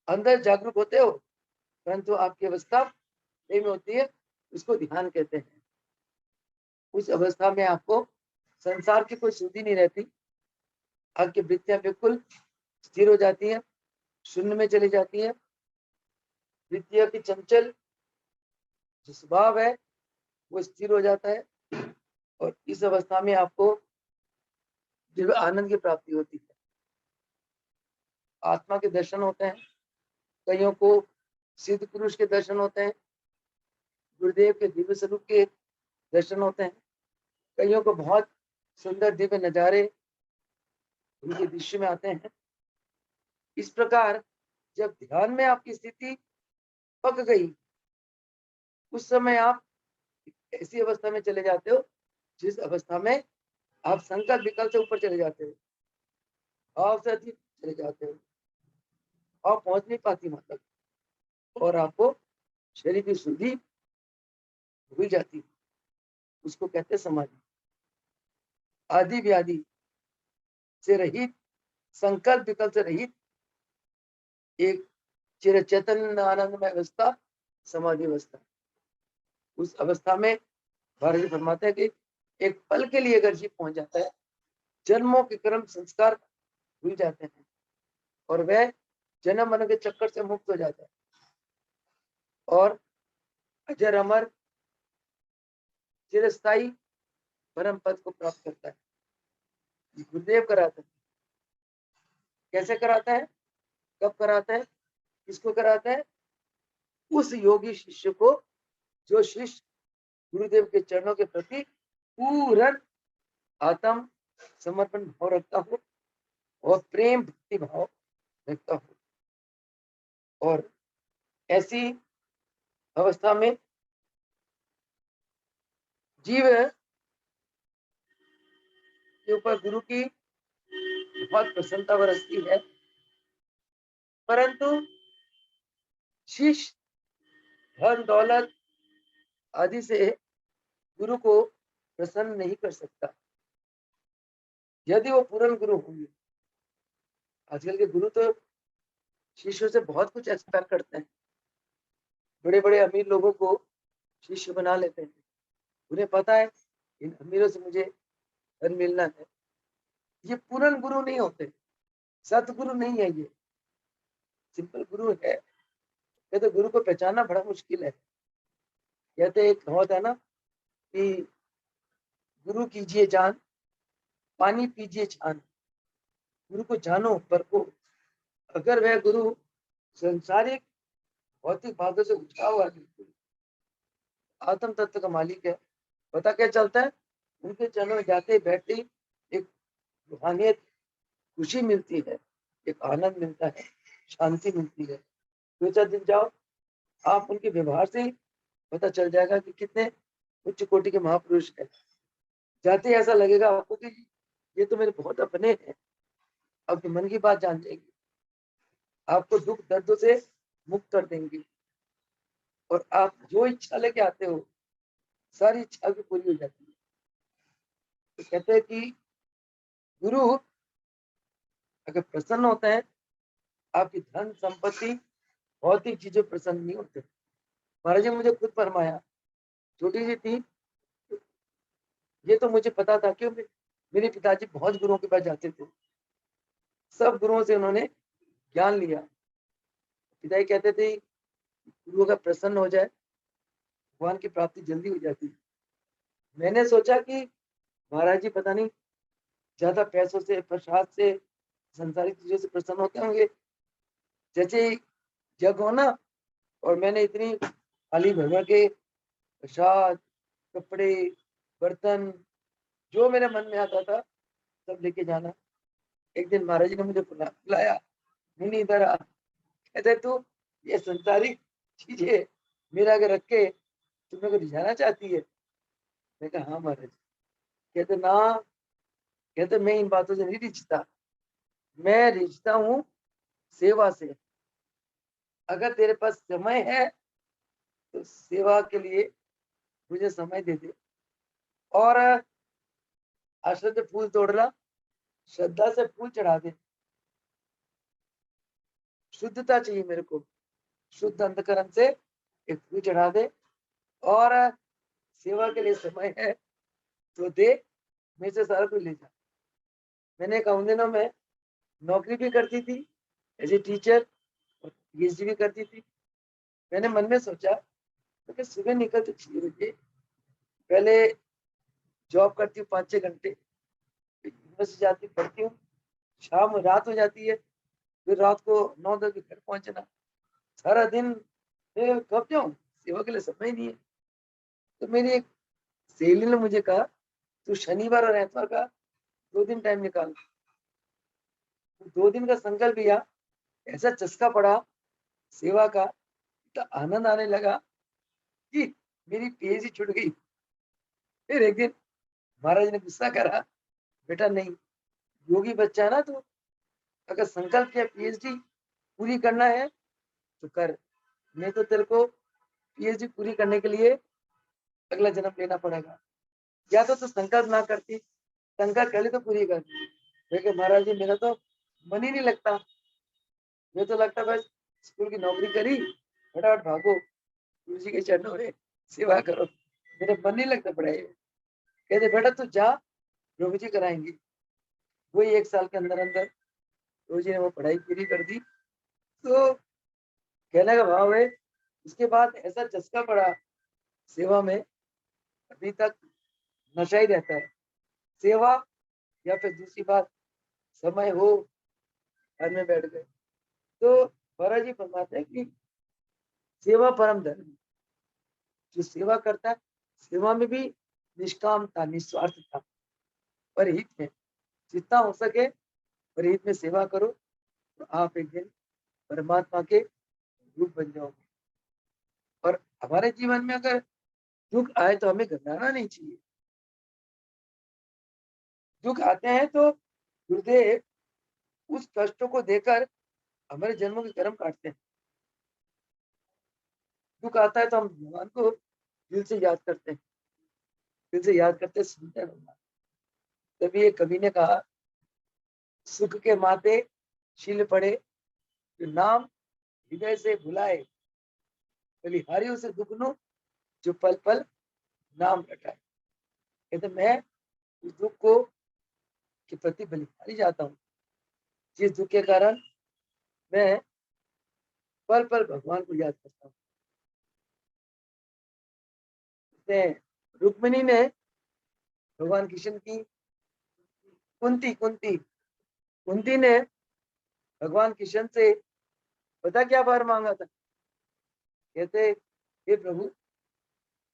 अंदर जागरूक होते हो, परंतु आपकी अवस्था ध्येय में होती है, उसको ध्यान कहते हैं। उस अवस्था में आपको संसार की कोई सुधि नहीं रहती, आपकी वृत्तियां बिल्कुल स्थिर हो जाती है, शून्य में चली जाती है। वृत्तियों की चंचल जो स्वभाव है वो स्थिर हो जाता है और इस अवस्था में आपको दिव्य आनंद की प्राप्ति होती है। आत्मा के दर्शन होते हैं, कईयों को सिद्ध पुरुष के दर्शन होते हैं, गुरुदेव के दिव्य स्वरूप के दर्शन होते हैं, कईयों को बहुत सुंदर दिव्य नजारे उनके दृश्य में आते हैं। इस प्रकार जब ध्यान में आपकी स्थिति पक गई, उस समय आप ऐसी अवस्था में चले जाते हो जिस अवस्था में आप संकल्प विकल्प से ऊपर चले जाते हो, भाव से अधिक चले जाते हो, आप पहुंच नहीं पाती वहां तक, और आपको शरीर की शुद्धि भूल जाती है। उसको कहते हैं समाधि। आदि व्याधि से रहित, संकल्प विकल्प से रहित एक चिर चैतन्य आनंदमय अवस्था समाधि अवस्था। उस अवस्था में भारत जी फरमाते हैं कि एक पल के लिए अगर जीव पहुंच जाता है, जन्मों के कर्म संस्कार भूल जाते हैं और वह जन्म मरण के चक्कर से मुक्त हो जाता है और अजर अमर चिरस्थायी परम पद को प्राप्त करता है। गुरुदेव कराता है। कैसे कराता है, कब कराता है, किसको कराता है? उस योगी शिष्य को जो शिष्य गुरुदेव के चरणों के प्रति पूर्ण आत्म समर्पण भाव रखता हो और प्रेम भक्ति भाव रखता हो। और ऐसी अवस्था में जीव के ऊपर गुरु की बहुत प्रसन्नता बरसती है, परंतु शिष्य धन दौलत आदि से गुरु को प्रसन्न नहीं कर सकता यदि वो पूर्ण गुरु होंगे। आजकल के गुरु तो शिष्यों से बहुत कुछ एक्सपेक्ट करते हैं, बड़े बड़े अमीर लोगों को शिष्य बना लेते हैं। उन्हें पता है इन अमीरों से मुझे धन मिलना है। ये पूर्ण गुरु नहीं होते, सतगुरु नहीं है। ये सिंपल गुरु है। ये तो गुरु को पहचानना बड़ा मुश्किल है। कहते एक कहावत है ना कि गुरु कीजिए जान, पानी पीजिए छान। गुरु को जानो, परखो। अगर वह गुरु संसारिक भौतिक भागों से उठा हुआ बिल्कुल आत्म तत्व का मालिक है, पता क्या चलता है? उनके चरणों में जाते बैठते एक रूहानियत, खुशी मिलती है, एक आनंद मिलता है, शांति मिलती है। दो चार दिन जाओ, आप उनके व्यवहार से ही पता चल जाएगा कि कितने उच्च कोटि के महापुरुष है। जाते ऐसा लगेगा आपको कि ये तो मेरे बहुत अपने हैं। आपके मन की बात जान जाएगी, आपको दुख दर्दों से मुक्त कर देंगे और आप जो इच्छा लेके आते हो सारी इच्छा भी पूरी हो जाती है। तो कहते हैं कि गुरु अगर प्रसन्न होते हैं, आपकी धन संपत्ति भौतिक चीजें प्रसन्न नहीं होते। महाराज जी मुझे खुद फरमाया, छोटी सी थी, ये तो मुझे पता था क्यों मेरे पिताजी बहुत गुरुओं के पास जाते थे, सब गुरुओं से उन्होंने ज्ञान लिया। पिताजी कहते थे गुरु अगर प्रसन्न हो जाए भगवान की प्राप्ति जल्दी हो जाती है। मैंने सोचा कि महाराज जी पता नहीं ज्यादा पैसों से, प्रसाद से, संसारिक चीजों से प्रसन्न होते होंगे। जैसे जग हो ना, और मैंने इतनी थाली भर भर के प्रसाद, कपड़े, बर्तन, जो मेरे मन में आता था सब लेके जाना। एक दिन महाराज जी ने मुझे बुलाया, नहीं इधर आ। कहते तू ये संसारिक चीजें मेरा आगे रख के तुम मेरे को रिझाना चाहती है? मैं कहा हाँ महाराज। कहते ना, कहते मैं इन बातों से नहीं रिझता, मैं रिझता हूँ सेवा से। अगर तेरे पास समय है तो सेवा के लिए मुझे समय दे दे, और आश्रम से फूल तोड़ना, श्रद्धा से फूल चढ़ा दे। शुद्धता चाहिए मेरे को, शुद्ध अंतकरण से एक फूल चढ़ा दे, और सेवा के लिए समय है तो दे, मेरे से सारा कुछ ले जा। मैंने कहा उन दिनों में नौकरी भी करती थी एज ए टीचर और पीएचडी भी करती थी। मैंने मन में सोचा कि सुबह निकलते 6 बजे, पहले जॉब करती हूँ 5-6 घंटे, यूनिवर्सिटी जाती पढ़ती हूँ, शाम रात हो जाती है, फिर रात को 9-10 बजे घर पहुंचना, सारा दिन कब जाऊँ, सेवा के लिए समय नहीं है। तो मेरी एक सहेली ने मुझे कहा तो शनिवार और एतवार का 2 दिन टाइम निकाल। 2 दिन का संकल्प लिया, ऐसा चस्का पड़ा सेवा का, तो आनंद आने लगा कि मेरी पीएचडी छूट गई। फिर एक दिन महाराज ने गुस्सा करा, बेटा नहीं, योगी बच्चा है ना तू, अगर संकल्प किया पीएचडी पूरी करना है तो कर, नहीं तो तेरे को पीएचडी पूरी करने के लिए अगला जन्म लेना पड़ेगा। या तो संकल्प ना करती, संकल्प कर ली तो पूरी कर। देखिए महाराज जी, मेरा तो मन ही नहीं लगता, मुझे तो लगता बस स्कूल की नौकरी करी, फटाफट भागो गुरु जी के चरणों में सेवा करो, मेरा मन नहीं लगता पढ़ाई में। कहते बेटा तू जा, प्रभु जी कराएंगे। वही 1 साल के अंदर अंदर प्रभु जी ने वो पढ़ाई पूरी कर दी। तो कहने का भाव है, इसके बाद ऐसा चस्का पड़ा सेवा में, अभी तक नशा ही रहता है सेवा। या फिर दूसरी बात, समय हो घर में बैठ गए। तो महाराज जी फरमाते हैं कि सेवा परम धर्म, जो सेवा करता है सेवा में भी निष्कामता, निस्वार्थता, परहित में, जितना हो सके परहित में सेवा करो, तो आप एक दिन परमात्मा के रूप बन जाओगे। और हमारे जीवन में अगर दुख आए तो हमें घबराना नहीं चाहिए। दुख आते हैं तो गुरुदेव उस कष्टों को देकर हमारे जन्मों के कर्म काटते हैं। दुख आता है तो हम भगवान को दिल से याद करते हैं, दिल से याद करते सुनते हैं भगवान। तभी एक कवि ने कहा, सुख के माते शील पड़े, जो नाम हृदय से भुलाए, बलिहारियों से दुख नो, जो पल पल नाम रटाए। कहते मैं उस दुख को के प्रति बलिहारी जाता हूँ, जिस दुख के कारण मैं पल पल भगवान को याद करता हूँ। रुक्मिणी ने भगवान कृष्ण की कुंती कुंती कुंती ने भगवान कृष्ण से पता क्या वर मांगा था? कहते हे प्रभु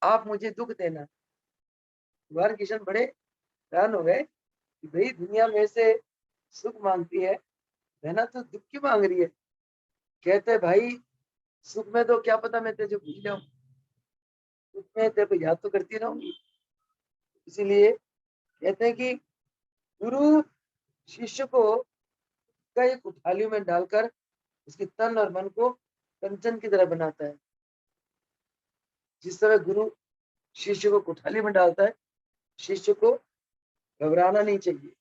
आप मुझे दुख देना। भगवान कृष्ण बड़े हैरान हो गए कि भाई दुनिया में से सुख मांगती है, बहना तो दुख क्यों मांग रही है? कहते भाई सुख में तो क्या पता मैं तुझे भूल जाऊं, सुख में तेरे को याद तो करती रहूंगी। इसीलिए कहते हैं कि गुरु शिष्य को कई कुठालियों में डालकर उसके तन और मन को कंचन की तरह बनाता है। जिस तरह गुरु शिष्य को कुठाली में डालता है, शिष्य को घबराना नहीं चाहिए।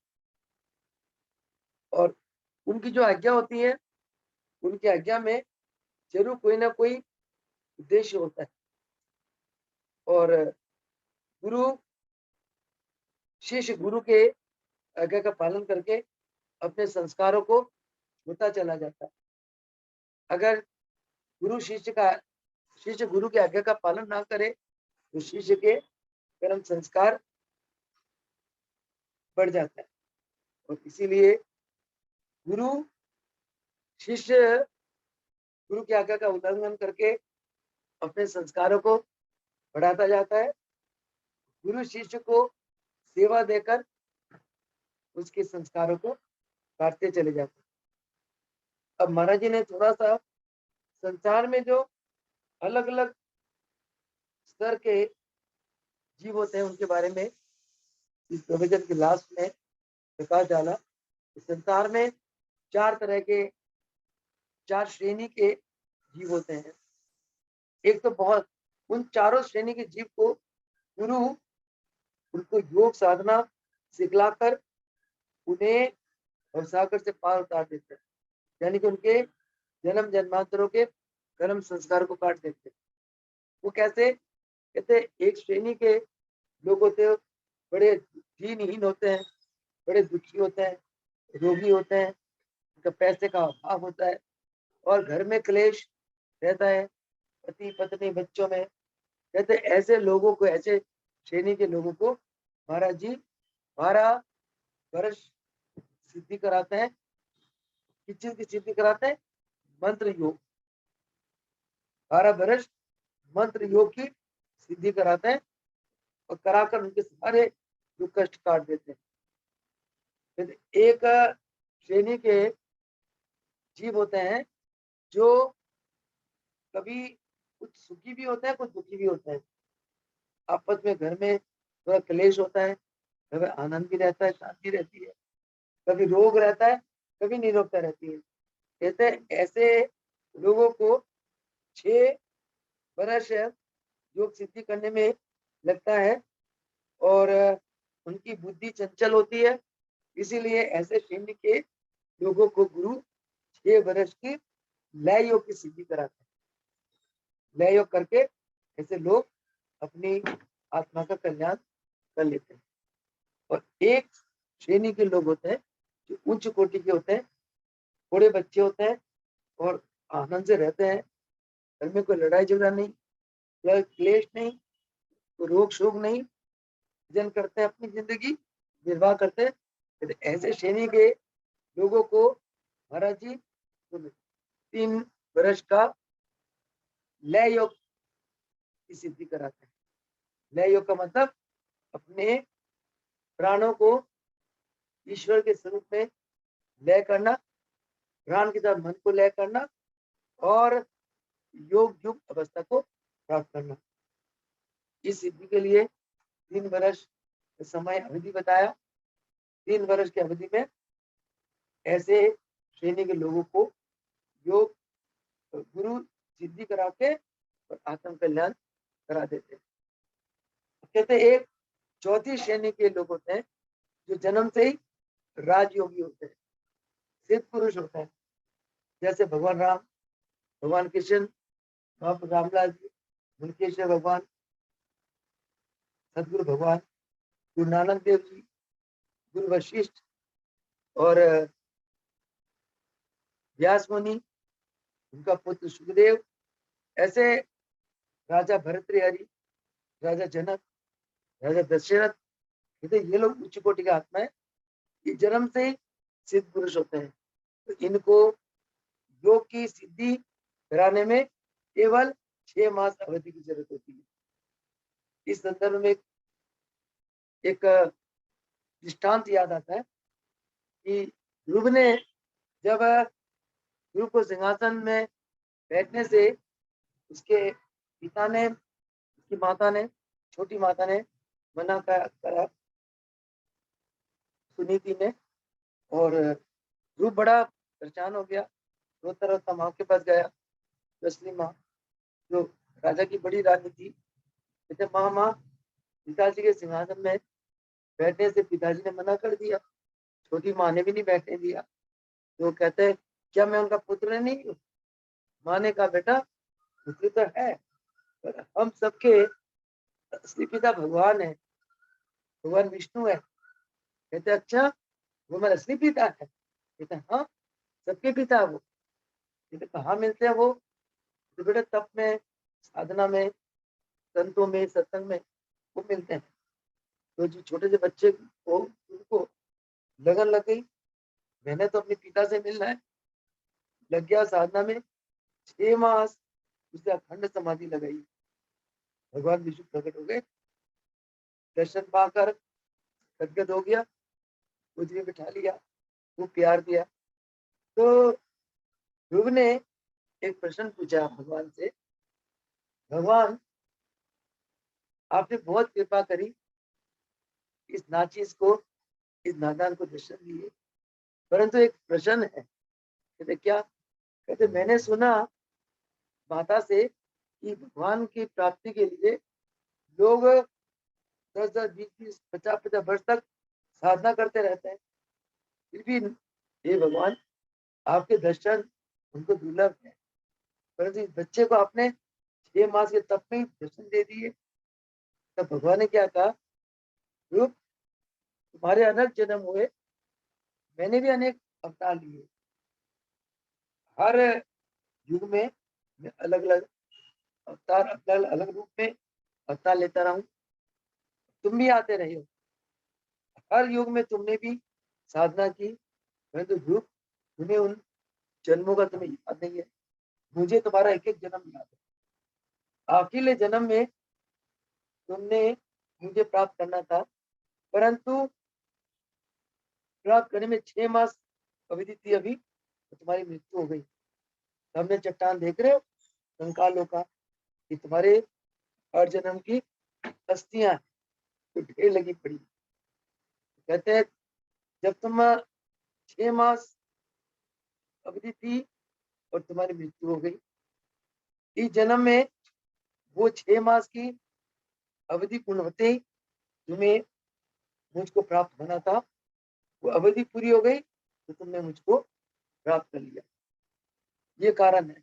और उनकी जो आज्ञा होती है, उनकी आज्ञा में जरूर कोई ना कोई उद्देश्य होता है। और गुरु शिष्य गुरु के आज्ञा का पालन करके अपने संस्कारों को होता चला जाता है। अगर शिष्य गुरु की आज्ञा का पालन ना करे तो शिष्य के कर्म संस्कार बढ़ जाता है। और इसीलिए गुरु शिष्य गुरु की आज्ञा का उल्लंघन करके अपने संस्कारों को बढ़ाता जाता है। गुरु शिष्य को सेवा देकर उसके संस्कारों को काटते चले जाते हैं। अब महाराज जी ने थोड़ा सा संसार में जो अलग अलग स्तर के जीव होते हैं उनके बारे में इस प्रवचन के लास्ट में प्रकाश डाला। संसार में 4 तरह के 4 श्रेणी के जीव होते हैं। एक तो बहुत उन चारों श्रेणी के जीव को गुरु उनको योग साधना सिखलाकर उन्हें भवसागर से पार उतार देते हैं, यानी कि उनके जन्म जन्मांतरों के कर्म संस्कार को काट देते हैं। वो कैसे? कहते एक श्रेणी के लोग होते हैं बड़े दीनहीन होते हैं, बड़े दुखी होते हैं, रोगी होते हैं, उनका पैसे का अभाव होता है और घर में क्लेश रहता है, पति पत्नी बच्चों में। कहते ऐसे लोगों को, ऐसे श्रेणी के लोगों को महाराज जी 12 वर्ष सिद्धि कराते हैं। किस चीज की सिद्धि कराते हैं? मंत्र योग। 12 वर्ष मंत्र योग की सिद्धि कराते हैं और कराकर उनके सारे जो कष्ट काट देते हैं। फिर एक श्रेणी के जीव होते हैं जो कभी कुछ सुखी भी होते हैं, कुछ दुखी भी होते हैं। आपस में घर में थोड़ा क्लेश होता है, कभी आनंद भी रहता है, शांति रहती है, कभी रोग रहता है, कभी निरोगता रहती है। कहते हैं ऐसे लोगों को 6 वर्ष योग सिद्धि करने में लगता है और उनकी बुद्धि चंचल होती है। इसीलिए ऐसे श्रेणी के लोगों को गुरु 6 वर्ष की लय योग की सिद्धि कराते हैं। लय योग करके ऐसे लोग अपनी आत्मा का कल्याण कर लेते हैं। और एक श्रेणी के लोग होते हैं जो उच्च कोटि के होते हैं, थोड़े बच्चे होते हैं और आनंद से रहते हैं। घर में कोई लड़ाई झगड़ा नहीं, कोई क्लेश नहीं, कोई रोग शोक नहीं, भजन करते हैं, अपनी जिंदगी निर्वाह करते हैं। तो ऐसे श्रेणी के लोगों को महाराज जी 3 वर्ष का लय योग की सिद्धि कराते हैं। लय योग का मतलब अपने प्राणों को ईश्वर के स्वरूप में लय करना, प्राण के साथ मन को लय करना और योग युक्त अवस्था को प्राप्त करना। इस सिद्धि के लिए 3 वर्ष समय अवधि बताया। 3 वर्ष की अवधि में ऐसे श्रेणी के लोगों को योग गुरु सिद्धि करा के और आत्म कल्याण करा देते हैं। कहते हैं एक चौथी श्रेणी के लोग होते हैं जो जन्म से ही राजयोगी होते हैं, सिद्ध पुरुष होते हैं। जैसे भगवान राम, भगवान कृष्ण, महाप्रभु रामलाल जी, मुनकेश्वर भगवान, सदगुरु भगवान, गुरु नानक देव जी, गुरु वशिष्ठ और व्यास मुनि, उनका पुत्र सुखदेव, ऐसे राजा भरतृहरि, राजा जनक, राजा दशरथ, ये लोग उच्च कोटि का आत्मा है। ये जन्म से ही सिद्ध पुरुष होते हैं। तो इनको योग की सिद्धि कराने में केवल 6 मास अवधि की जरूरत होती है। इस संदर्भ में एक दृष्टांत याद आता है कि ध्रुव ने जब ध्रुव को सिंहासन में बैठने से उसके पिता ने, उसकी माता ने, छोटी माता ने मना करा, सुनीति ने, और ध्रुव बड़ा परेशान हो गया, रोता रोता माँ के पास गया। दसवीं माँ जो राजा की बड़ी रानी थी, कहते माँ माँ पिताजी के सिंहासन में बैठने से पिताजी ने मना कर दिया, छोटी माँ ने भी नहीं बैठने दिया। तो कहते हैं क्या मैं उनका पुत्र नहीं हूँ? माँ ने कहा बेटा पुत्र तो है, पर हम सबके असली पिता भगवान है, भगवान विष्णु है। कहते अच्छा वो मेरा असली पिता है? कहते हाँ सबके पिता है वो। कहते कहाँ मिलते हैं वो? तो बेटा तप में, साधना में, संतों में, सत्संग में वो मिलते हैं। तो जो छोटे से बच्चे को उनको लगन लग गई, मैंने तो अपने पिता से मिलना है, लग गया साधना में। 6 मास उसे अखंड समाधि लगाई, भगवान विष्णु प्रकट हो गए, दर्शन पाकर गदगद हो गया, मुझे बिठा लिया, वो प्यार दिया। तो ध्रुव ने एक प्रश्न पूछा भगवान से, भगवान आपने बहुत कृपा करी, इस नाचीज को, इस नादान को दर्शन दिए, परंतु एक प्रश्न है। कहते क्या? कहते मैंने सुना माता से कि भगवान की प्राप्ति के लिए लोग 10-10, 20-20, 50-50 वर्ष तक साधना करते रहते हैं, फिर भी हे भगवान आपके दर्शन उनको दुर्लभ है, परंतु इस बच्चे को आपने 6 मास के तप में दर्शन दे दिए। तब भगवान ने क्या कहा, ध्रुव तुम्हारे अनेक जन्म हुए, मैंने भी अनेक अवतार लिए, हर युग में मैं अलग अलग अवतार, अलग अलग रूप में अवतार लेता रहा हूँ, तुम भी आते रहे हो, हर युग में तुमने भी साधना की, परंतु ध्रुव तुम्हें उन जन्मों का तुम्हें याद नहीं है, मुझे तुम्हारा एक एक जन्म याद है। आखिरी जन्म में तुमने मुझे प्राप्त करना था, परंतु प्राप्त करने में 6 मास अवधि थी अभी, तो तुम्हारी मृत्यु हो गई। हमने चट्टान देख रहे हो कंकालों का कि तुम्हारे हर जन्म की अस्थियां तो ढेर लगी पड़ी। कहते हैं जब तुम 6 मास अवधि थी और तुम्हारी मृत्यु हो गई, इस जन्म में वो 6 मास की अवधि पूर्ण होते ही तुम्हें मुझको प्राप्त होना था, वो अवधि पूरी हो गई तो तुमने मुझको प्राप्त कर लिया। ये कारण है।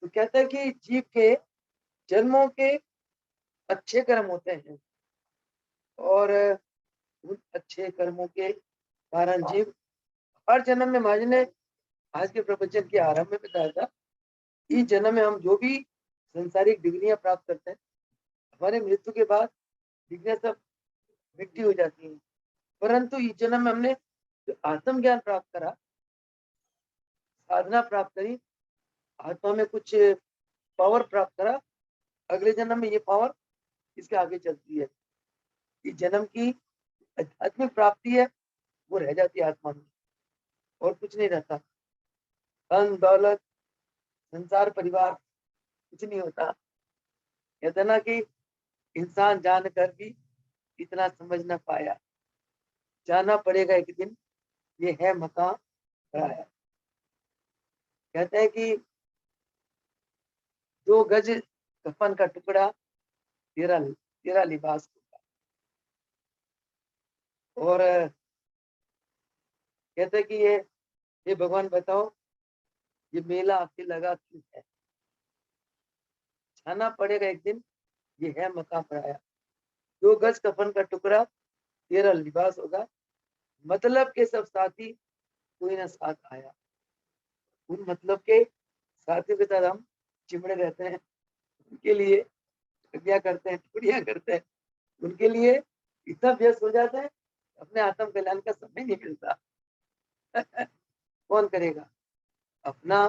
तो कहते हैं कि जीव के जन्मों के अच्छे कर्म होते हैं और उन अच्छे कर्मों के कारण जीव हर जन्म में, महाराज ने आज के प्रवचन के आरंभ में बताया था, इस जन्म में हम जो भी संसारिक डिग्रियां प्राप्त करते हैं, हमारे मृत्यु के बाद डिग्रियां सब मिट्टी हो जाती हैं। परंतु इस जन्म में हमने जो आत्मज्ञान प्राप्त करा, साधना प्राप्त करी, आत्मा में कुछ पावर प्राप्त करा, अगले जन्म में ये पावर इसके आगे चलती है। इस जन्म की आध्यात्मिक प्राप्ति है वो रह जाती है आत्मा में, और कुछ नहीं रहता। धन दौलत संसार परिवार कुछ नहीं होता। कहते ना कि इंसान जानकर भी इतना समझ ना पाया, जाना पड़ेगा एक दिन, ये है मकान किराया। कहते हैं कि 2 गज कफन का टुकड़ा, तेरा तेरा लिबास होगा। और कहते हैं कि ये भगवान बताओ, ये मेला आपके लगा क्यों है? जाना पड़ेगा एक दिन, ये है मकान किराया। 2 गज कफन का टुकड़ा, तेरा लिबास होगा। मतलब के सब साथी, कोई ना साथ आया। उन मतलब के साथियों के साथ हम चिमड़े रहते हैं, उनके लिए क्या करते हैं, टुकड़ियां करते हैं, उनके लिए इतना व्यस्त हो जाता है, अपने आत्म कल्याण का समय नहीं मिलता। कौन करेगा अपना?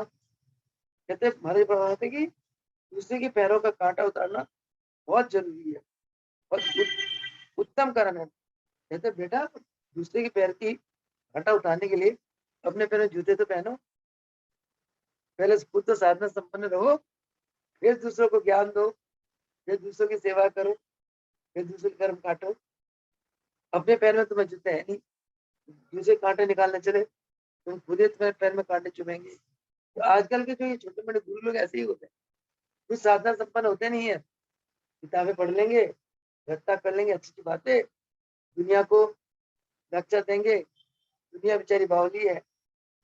कहते हमारे प्रभाव है कि दूसरे के पैरों का कांटा उतारना बहुत जरूरी है, बहुत उत्तम कारण है। कहते बेटा, दूसरे के पैर की कांटा उतारने के लिए अपने पैर में जूते तो पहनो, पहले खुद तो साधना संपन्न रहो, फिर दूसरों को ज्ञान दो, फिर दूसरों की सेवा करो, फिर दूसरे कर्म काटो। अपने पैर में तुम्हें जूते है नहीं, दूसरे कांटे निकालने चले, तुम खुद ही तुम्हारे पैर में कांटे चुभेंगे। तो आजकल के जो ये छोटे बड़े गुरु लोग ऐसे ही होते हैं, कुछ साधना संपन्न होते नहीं है, किताबें पढ़ लेंगे, गत्ता कर लेंगे, अच्छी अच्छी बातें, दुनिया को रक्षा देंगे। दुनिया बेचारी बावली है,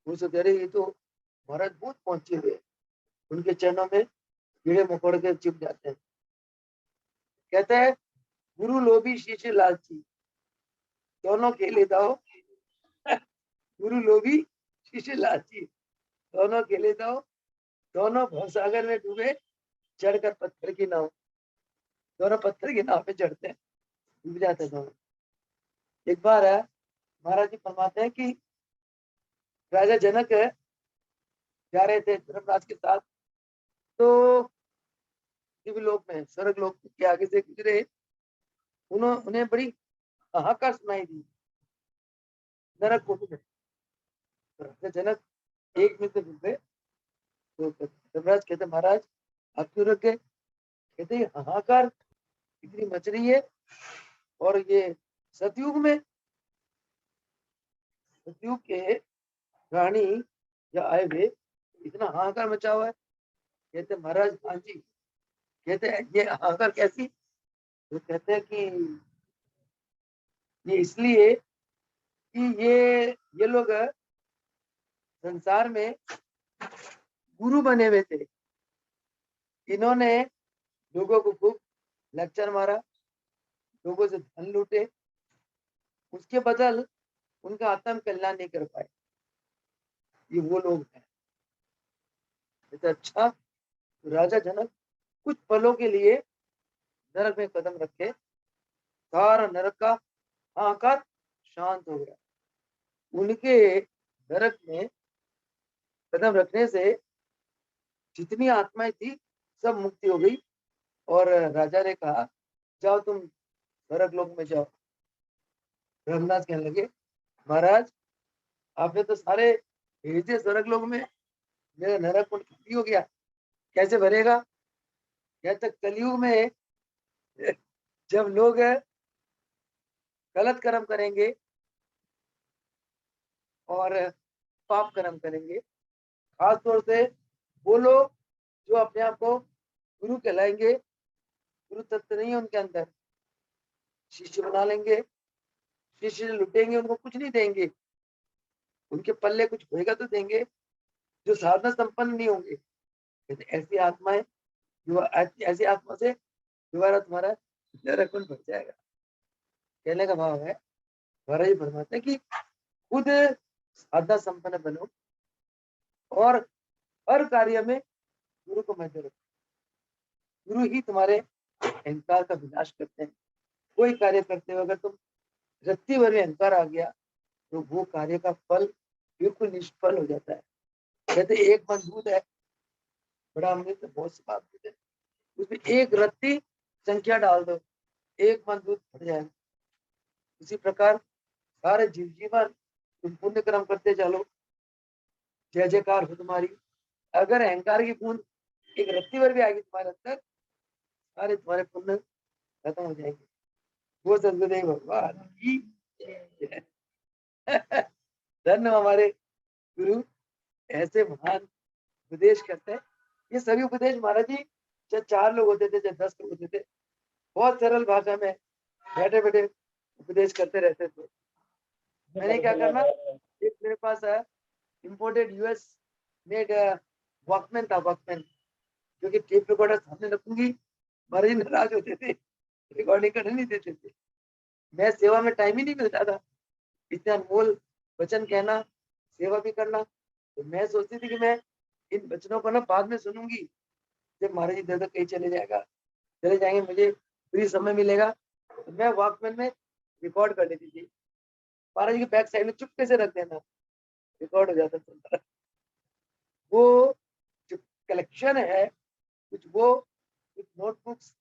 वो सोच रहे ये तो महाराज बहुत पहुंचे हुए, उनके चरणों में कीड़े मकोड़े के चिप जाते हैं। कहते हैं गुरु लोभी शिष्य लालची, दोनों खेले दाओ। गुरु लोभी शिष्य लालची, दोनों खेले दाओ, दोनों भवसागर में डूबे, चढ़कर पत्थर की नाव। दोनों पत्थर की नाव पे चढ़ते हैं, डूब जाते हैं दोनों। एक बार है, महाराज जी फरमाते हैं कि राजा जनक जा रहे थे धर्मराज के साथ, तो दिव्यलोक में स्वर्ग लोक के आगे से गुजरे, उन्हें बड़ी हाहाकार सुनाई दी नरक कुंड में। तो राजा जनक एक मिनट रुक गए, तो धर्मराज कहते महाराज आप क्यों रुक गए? कहते हाहाकार इतनी मच रही है, और ये सतयुग में, सतयुग के रानी या आए हुए इतना हाहाकार मचा हुआ है। कहते महाराज हाँ जी। कहते हैं ये हाहाकार कैसी? तो कहते हैं कि ये इसलिए कि ये लोग संसार में गुरु बने हुए थे, इन्होंने लोगों को खूब लेक्चर मारा, लोगों से धन लूटे, उसके बदल उनका आत्म कल्याण नहीं कर पाए। ये वो लोग हैं। तो अच्छा, तो राजा जनक कुछ पलों के लिए नरक में कदम रखे, सारा नरक का हाहाकार शांत हो गया। उनके नरक में कदम रखने से जितनी आत्माएं थी सब मुक्ति हो गई, और राजा ने कहा जाओ तुम नरक लोक में जाओ। ब्रह्मदास कहने लगे, महाराज आपने तो सारे भेज दिए स्वर्ग लोक में, मेरा नरक कुंड खाली हो गया, कैसे भरेगा? कहते तक कलयुग में जब लोग गलत कर्म करेंगे और पाप कर्म करेंगे, खास तौर से वो लोग जो अपने आप को गुरु कहलाएंगे, गुरु तत्व नहीं है उनके अंदर, शिष्य बना लेंगे, शिष्य लुटेंगे, उनको कुछ नहीं देंगे, उनके पल्ले कुछ होएगा तो देंगे, जो साधना संपन्न नहीं होंगे। कहते ऐसी आत्माएं, ऐसी आत्मा से दोबारा तुम्हारा नरक कुंड भर जाएगा। कहने का भाव है, महाराज जी फरमाते हैं कि खुद साधना संपन्न बनो और हर कार्य में गुरु को मध्य रखो। गुरु ही तुम्हारे अहंकार का विनाश करते हैं। कोई कार्य करते हो अगर तुम रत्ती भर में अहंकार आ गया तो वो कार्य का फल बिल्कुल निष्फल हो जाता है। कहते एक मन दूध है, बड़ा अमृत, बहुत सी बात है, उसमें एक रत्ती संख्या डाल दो, एक मन दूध भर जाएगा। इसी प्रकार सारे जीव जीवन तुम पुण्य कर्म करते चलो, जय जयकार हो तुम्हारी। अगर अहंकार की बूंद एक रत्ती भर भी आएगी तुम्हारे अंदर, सारे तुम्हारे पुण्य खत्म हो जाएंगे। वो सदगुरुदेव भगवान की जय। धन्य हमारे गुरु, ऐसे महान उपदेश करते हैं। ये सभी उपदेश महाराज जी, चाहे 4 लोग होते थे चाहे 10 लोग होते थे, बहुत सरल भाषा में बैठे बैठे उपदेश करते रहते थे। मैंने क्या करना, एक मेरे पास इम्पोर्टेड यूएस मेड वॉकमैन था, वॉकमैन, क्योंकि टेप रिकॉर्डर सामने रखूंगी, महाराज जी नाराज होते थे, रिकॉर्डिंग करने नहीं देते थे। मैं सेवा में टाइम ही नहीं मिलता था, इतने अनमोल वचन कहना, सेवा भी करना। तो मैं सोचती थी कि मैं इन वचनों को ना बाद में सुनूंगी, जब महाराज जी इधर कहीं चले जाएंगे, मुझे फ्री समय मिलेगा, तो मैं वॉकमैन में रिकॉर्ड कर लेती थी। महाराज जी के बैक साइड में चुपके से रख देना, रिकॉर्ड हो जाता था। वो जो कलेक्शन है, कुछ वो कुछ नोटबुक्स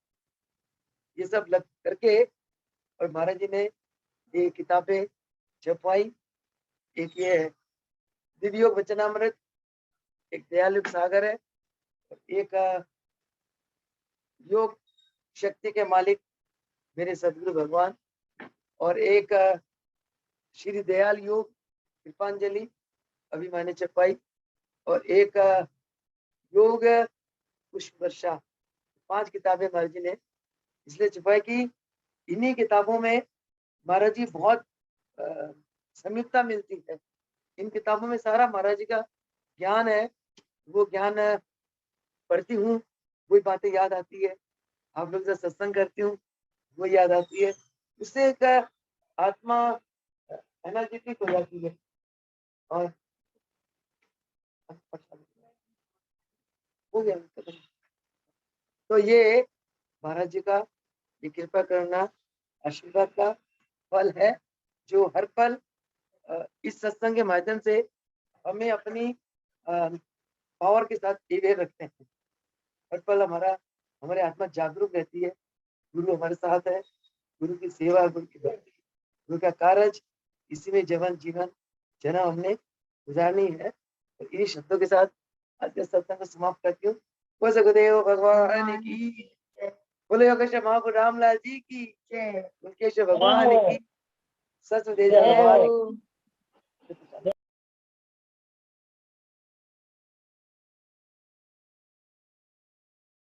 ये सब लग करके, और महाराज जी ने ये किताबें छपवाई। एक ये है दिव्य योग वचनामृत, एक दयाल युग सागर है, एक योग शक्ति के मालिक मेरे सदगुरु भगवान, और एक श्री दयाल योग कृपांजलि अभी मैंने छपाई, और एक योग पुष्प वर्षा। 5 किताबें महाराज जी ने इसलिए छपाई कि इन्हीं किताबों में महाराज जी बहुत संयुक्ता मिलती है। इन किताबों में सारा महाराज जी का ज्ञान है, वो ज्ञान पढ़ती हूँ, वही बातें याद आती है, आप लोग से सत्संग करती हूँ, वो याद आती है, उससे एक आत्मा एनर्जेटिक हो जाती है। और हो गया। तो ये महाराज जी का ये कृपा करना आशीर्वाद का फल है, जो हर पल इस सत्संग के माध्यम से हमें अपनी पावर के साथ एवे रखते हैं। हर पल हमारे आत्मा जागरूक रहती है, गुरु हमारे साथ है, गुरु की सेवा, गुरु की भक्ति, गुरु का कार्य, इसी में जीवन जन्म हमने गुजारनी है। तो इन्हीं शब्दों के साथ आज के सत्संग को समाप्त करती हूँ। गुरुदेव भगवान की, बोले योगेश महाप्रभु रामलाल जी की, उनके भगवान की, सच भगवान की।